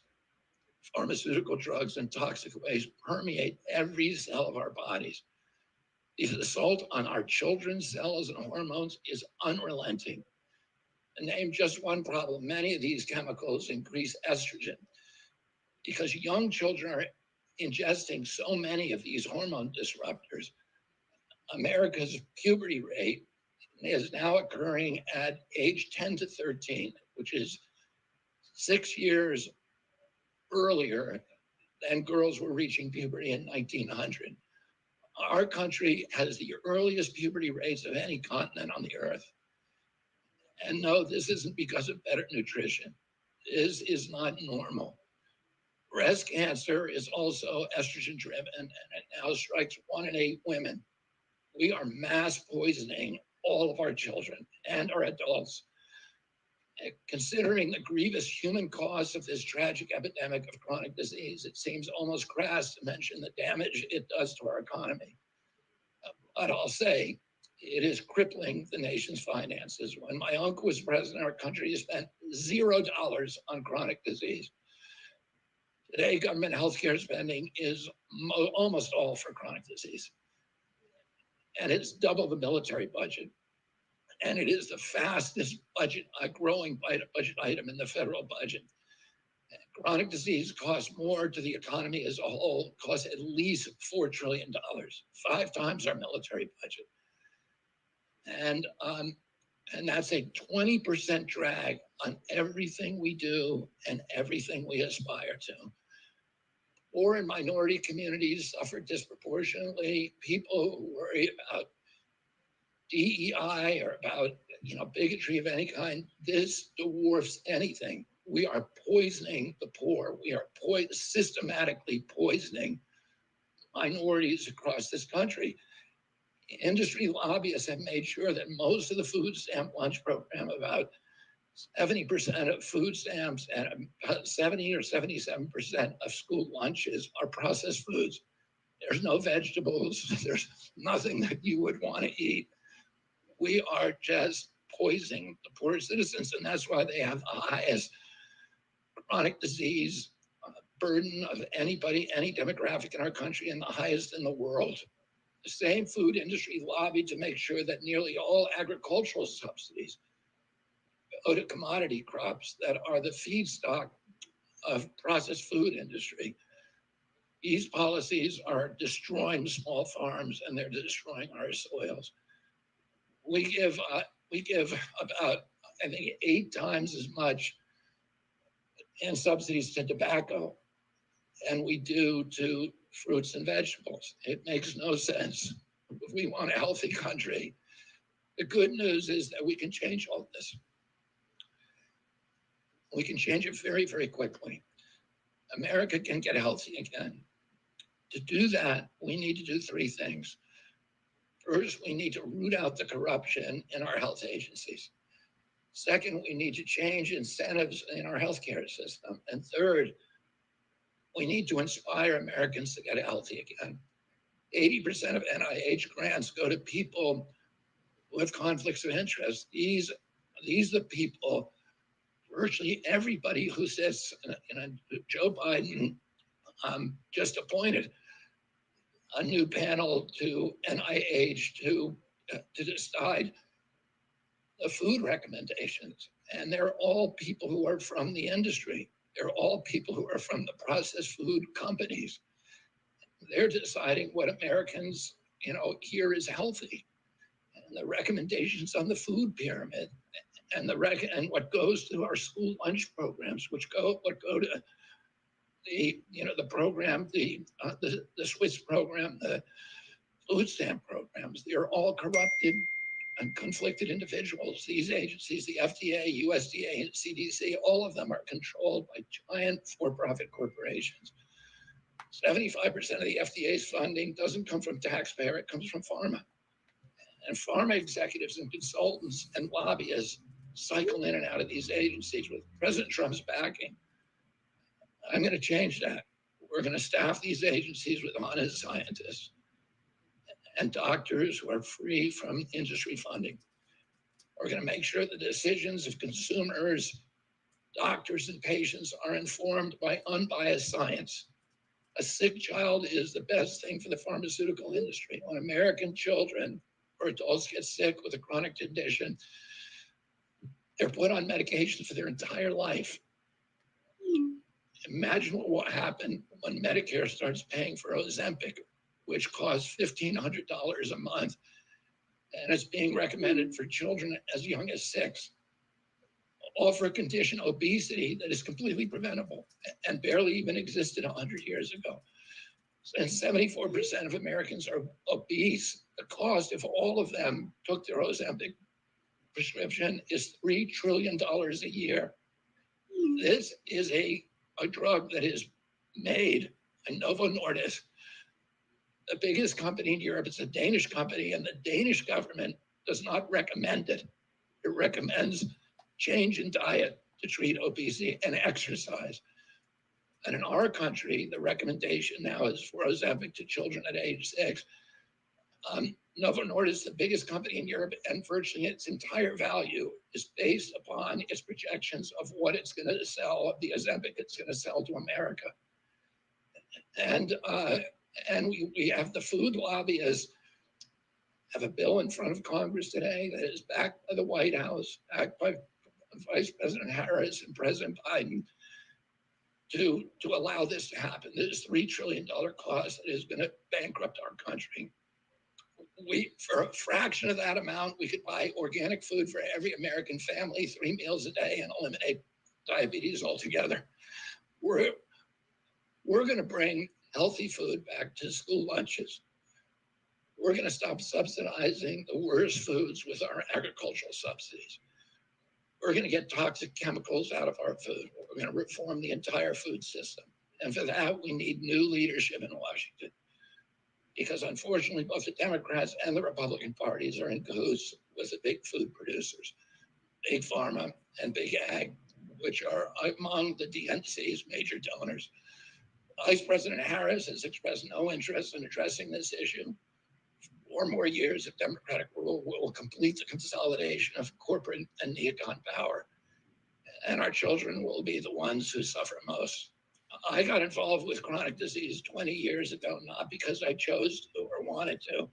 pharmaceutical drugs, and toxic waste permeate every cell of our bodies. The assault on our children's cells and hormones is unrelenting. To name just one problem, many of these chemicals increase estrogen because young children are ingesting so many of these hormone disruptors. America's puberty rate is now occurring at age 10 to 13, which is 6 years earlier than girls were reaching puberty in 1900. Our country has the earliest puberty rates of any continent on the earth. And no, this isn't because of better nutrition. This is not normal. Breast cancer is also estrogen driven, and it now strikes 1 in 8 women. We are mass poisoning all of our children and our adults. Considering the grievous human cost of this tragic epidemic of chronic disease, it seems almost crass to mention the damage it does to our economy. But I'll say, it is crippling the nation's finances. When my uncle was president, our country spent $0 on chronic disease. Today, government healthcare spending is almost all for chronic disease. And it's double the military budget. And it is the fastest growing budget item in the federal budget. Chronic disease costs more to the economy as a whole, costs at least $4 trillion, 5 times our military budget. And that's a 20% drag on everything we do and everything we aspire to. Poor and minority communities suffer disproportionately. People who worry about DEI or about bigotry of any kind, this dwarfs anything We are poisoning the poor. We are systematically poisoning minorities across this country. Industry lobbyists have made sure that most of the food stamp lunch program, about 70% of food stamps and about 70 or 77% of school lunches are processed foods. There's no vegetables. There's nothing that you would want to eat. We are just poisoning the poor citizens, and that's why they have the highest chronic disease burden of anybody, any demographic in our country, and the highest in the world. The same food industry lobbied to make sure that nearly all agricultural subsidies go to commodity crops that are the feedstock of processed food industry. These policies are destroying small farms and they're destroying our soils. We give about, I think, 8 times as much in subsidies to tobacco than we do to fruits and vegetables. It makes no sense. If we want a healthy country, the good news is that we can change all this. We can change it very, very quickly. America can get healthy again. To do that, we need to do 3 things. First, we need to root out the corruption in our health agencies. Second, we need to change incentives in our healthcare system. And third, we need to inspire Americans to get healthy again. 80% of NIH grants go to people who have conflicts of interest. These are the people, virtually everybody who says, Joe Biden just appointed a new panel to NIH to decide the food recommendations. And they're all people who are from the industry. They're all people who are from the processed food companies. They're deciding what Americans, here is healthy. And the recommendations on the food pyramid and what goes to our school lunch programs, what go to the program, the Swiss program, the food stamp programs. They're all corrupted and conflicted individuals. These agencies, the FDA, USDA, and CDC, all of them are controlled by giant for-profit corporations. 75% of the FDA's funding doesn't come from taxpayer, it comes from pharma. And pharma executives and consultants and lobbyists cycle in and out of these agencies with President Trump's backing. I'm going to change that. We're going to staff these agencies with honest scientists and doctors who are free from industry funding. We're going to make sure the decisions of consumers, doctors, and patients are informed by unbiased science. A sick child is the best thing for the pharmaceutical industry. When American children or adults get sick with a chronic condition, they're put on medication for their entire life. Imagine what will happen when Medicare starts paying for Ozempic, which costs $1,500 a month, and it's being recommended for children as young as 6, all for a condition, obesity, that is completely preventable and barely even existed 100 years ago. And 74% of Americans are obese. The cost, if all of them took their Ozempic prescription, is $3 trillion a year. This is a drug that is made by Novo Nordisk, the biggest company in Europe. It's a Danish company, and the Danish government does not recommend it. It recommends change in diet to treat obesity and exercise. And in our country, the recommendation now is for Ozempic to children at age 6. Novo Nordisk is the biggest company in Europe, and virtually its entire value is based upon its projections of what it's going to sell, the Ozempic it's going to sell to America. And we have the food lobbyists have a bill in front of Congress today that is backed by the White House, backed by Vice President Harris and President Biden to allow this to happen. This $3 trillion cost that is going to bankrupt our country. For a fraction of that amount, we could buy organic food for every American family, 3 meals a day, and eliminate diabetes altogether. We're going to bring healthy food back to school lunches. We're going to stop subsidizing the worst foods with our agricultural subsidies. We're going to get toxic chemicals out of our food. We're going to reform the entire food system. And for that, we need new leadership in Washington. Because unfortunately, both the Democrats and the Republican parties are in cahoots with the big food producers, big pharma and big ag, which are among the DNC's major donors. Vice President Harris has expressed no interest in addressing this issue. 4 more years of Democratic rule will complete the consolidation of corporate and neocon power, and our children will be the ones who suffer most. I got involved with chronic disease 20 years ago, not because I chose to or wanted to.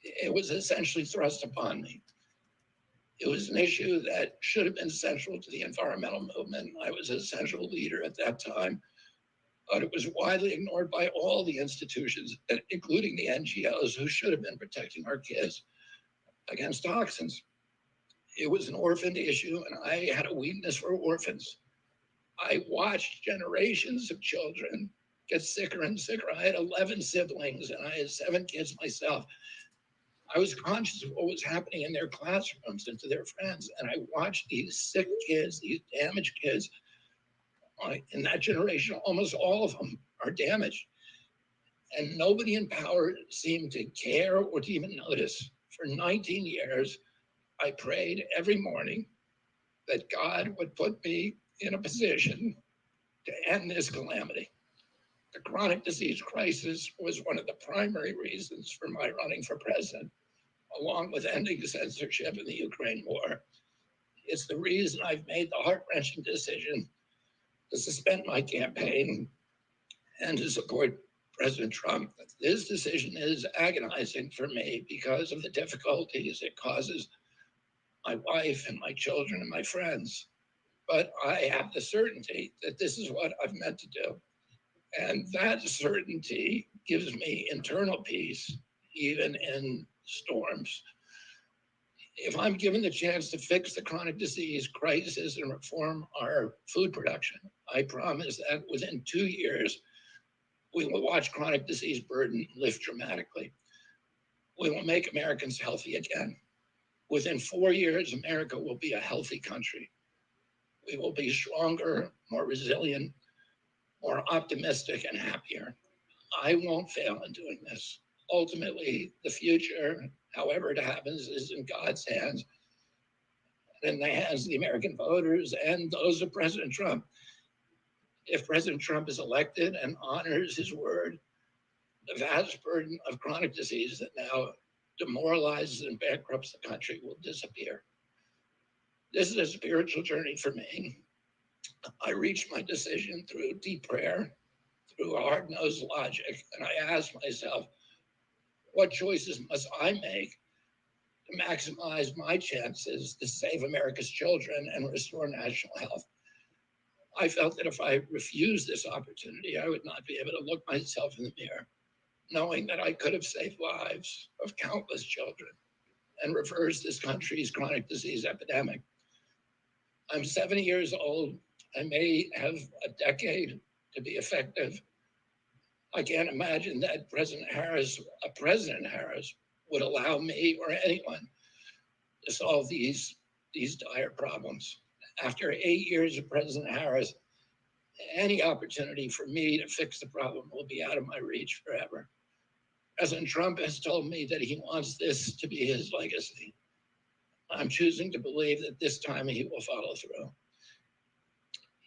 It was essentially thrust upon me. It was an issue that should have been central to the environmental movement. I was a central leader at that time, but it was widely ignored by all the institutions, including the NGOs, who should have been protecting our kids against toxins. It was an orphaned issue, and I had a weakness for orphans. I watched generations of children get sicker and sicker. I had 11 siblings, and I had 7 kids myself. I was conscious of what was happening in their classrooms and to their friends, and I watched these sick kids, these damaged kids. In that generation, almost all of them are damaged. And nobody in power seemed to care or to even notice. For 19 years, I prayed every morning that God would put me in a position to end this calamity. The chronic disease crisis was one of the primary reasons for my running for president, along with ending censorship in the Ukraine war. It's the reason I've made the heart-wrenching decision to suspend my campaign and to support President Trump. This decision is agonizing for me because of the difficulties it causes my wife and my children and my friends. But I have the certainty that this is what I've meant to do. And that certainty gives me internal peace, even in storms. If I'm given the chance to fix the chronic disease crisis and reform our food production, I promise that within 2 years, we will watch chronic disease burden lift dramatically. We will make Americans healthy again. Within 4 years, America will be a healthy country. We will be stronger, more resilient, more optimistic, and happier. I won't fail in doing this. Ultimately, the future, however it happens, is in God's hands, and in the hands of the American voters and those of President Trump. If President Trump is elected and honors his word, the vast burden of chronic disease that now demoralizes and bankrupts the country will disappear. This is a spiritual journey for me. I reached my decision through deep prayer, through hard-nosed logic, and I asked myself, what choices must I make to maximize my chances to save America's children and restore national health? I felt that if I refused this opportunity, I would not be able to look myself in the mirror, knowing that I could have saved lives of countless children and reversed this country's chronic disease epidemic. I'm 70 years old. I may have a decade to be effective. I can't imagine that President Harris would allow me or anyone to solve these dire problems. After 8 years of President Harris, any opportunity for me to fix the problem will be out of my reach forever. President Trump has told me that he wants this to be his legacy. I'm choosing to believe that this time he will follow through.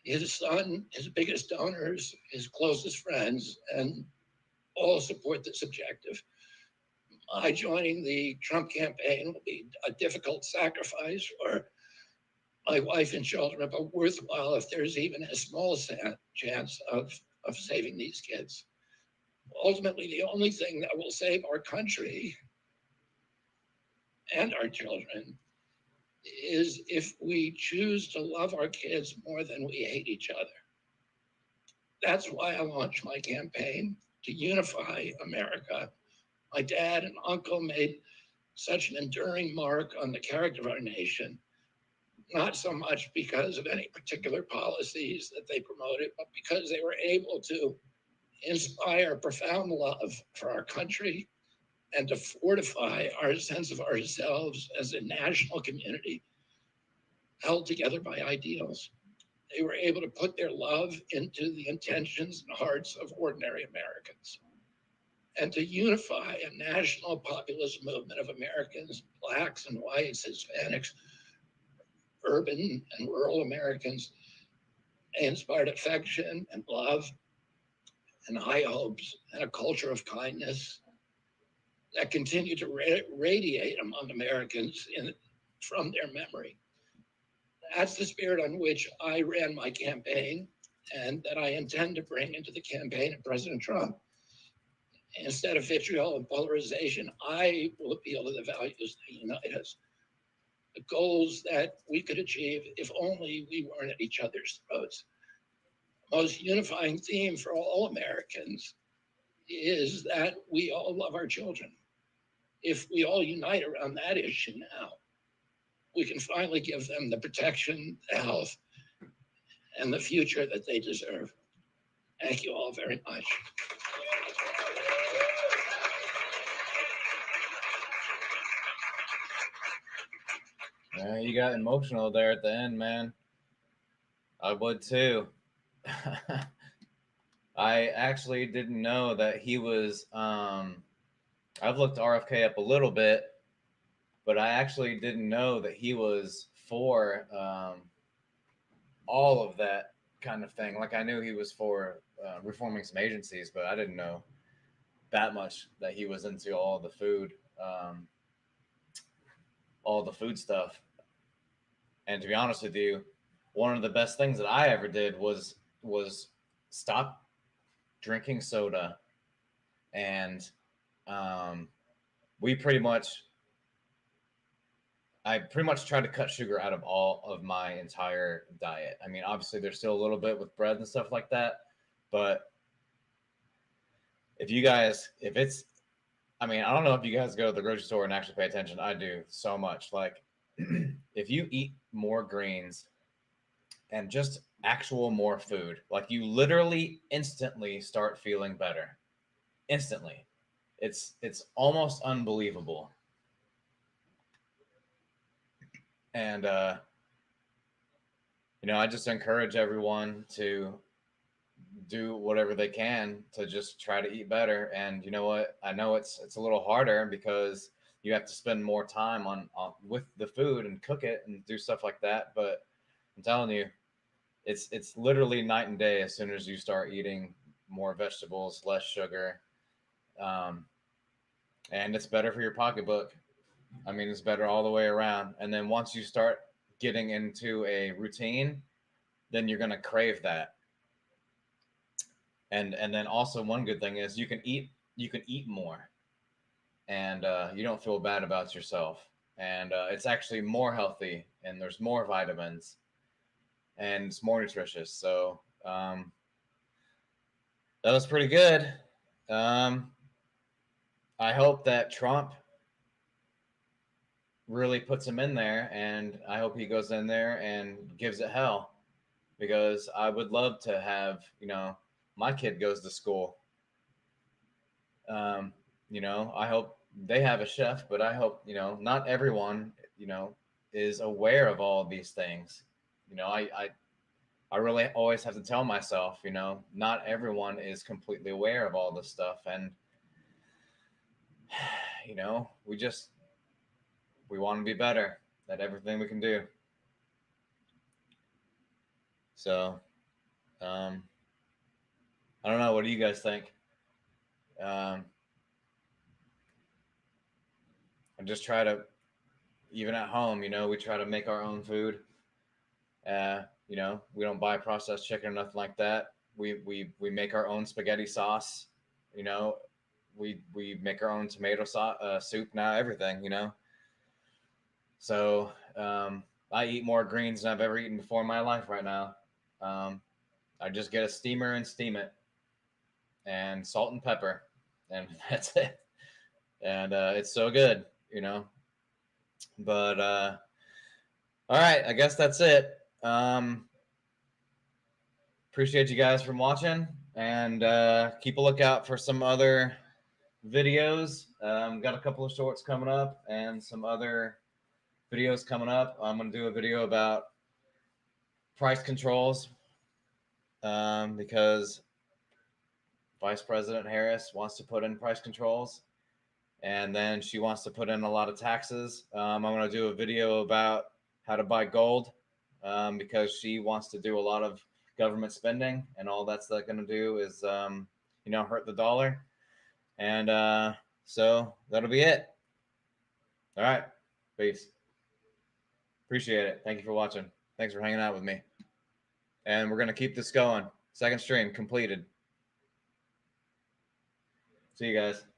His son, his biggest donors, his closest friends, and all support this objective. My joining the Trump campaign will be a difficult sacrifice for my wife and children, but worthwhile if there's even a small chance of saving these kids. Ultimately, the only thing that will save our country and our children is if we choose to love our kids more than we hate each other. That's why I launched my campaign to unify America. My dad and uncle made such an enduring mark on the character of our nation, not so much because of any particular policies that they promoted, but because they were able to inspire profound love for our country and to fortify our sense of ourselves as a national community. held together by ideals. They were able to put their love into the intentions and hearts of ordinary Americans and to unify a national populist movement of Americans, Blacks and whites, Hispanics, urban and rural Americans. They inspired affection and love and high hopes and a culture of kindness that continue to radiate among Americans from their memory. That's the spirit on which I ran my campaign and that I intend to bring into the campaign of President Trump. Instead of vitriol and polarization, I will appeal to the values that unite us, the goals that we could achieve if only we weren't at each other's throats. The most unifying theme for all Americans is that we all love our children. If we all unite around that issue now, we can finally give them the protection, the health, and the future that they deserve. Thank you all very much. Yeah, you got emotional there at the end, man. I would too. I actually didn't know that he was. I've looked RFK up a little bit, but I actually didn't know that he was for all of that kind of thing. Like I knew he was for reforming some agencies, but I didn't know that much that he was into all the food stuff. And to be honest with you, one of the best things that I ever did was stop drinking soda, and I pretty much tried to cut sugar out of all of my entire diet. I mean, obviously there's still a little bit with bread and stuff like that, but if it's, I mean, I don't know if you guys go to the grocery store and actually pay attention. I do so much. Like, if you eat more greens and just actual more food, like you literally instantly start feeling better. Instantly. It's almost unbelievable. And I just encourage everyone to do whatever they can to just try to eat better. And you know what? I know it's a little harder because you have to spend more time on with the food and cook it and do stuff like that. But I'm telling you, it's literally night and day as soon as you start eating more vegetables, less sugar, and it's better for your pocketbook. I mean, it's better all the way around. And then once you start getting into a routine, then you're gonna crave that. And then also one good thing is you can eat more, and you don't feel bad about yourself. And it's actually more healthy, and there's more vitamins, and it's more nutritious. So that was pretty good. I hope that Trump really puts him in there, and I hope he goes in there and gives it hell, because I would love to have, my kid goes to school. I hope they have a chef, but I hope, not everyone, is aware of all of these things. I really always have to tell myself, not everyone is completely aware of all this stuff. And, we want to be better at everything we can do. So, I don't know. What do you guys think? I just try to, even at home, we try to make our own food. We don't buy processed chicken or nothing like that. We make our own spaghetti sauce. We make our own tomato soup now. Everything. So I eat more greens than I've ever eaten before in my life right now. I just get a steamer and steam it, and salt and pepper, and that's it. And it's so good, But all right, I guess that's it. Appreciate you guys from watching, and keep a lookout for some other videos. Got a couple of shorts coming up and some other videos coming up. I'm going to do a video about price controls, because Vice President Harris wants to put in price controls, and then she wants to put in a lot of taxes. I'm going to do a video about how to buy gold, because she wants to do a lot of government spending, and all that's going to do is, hurt the dollar. And so that'll be it. All right. Peace. Appreciate it. Thank you for watching. Thanks for hanging out with me. And we're going to keep this going. Second stream completed. See you guys.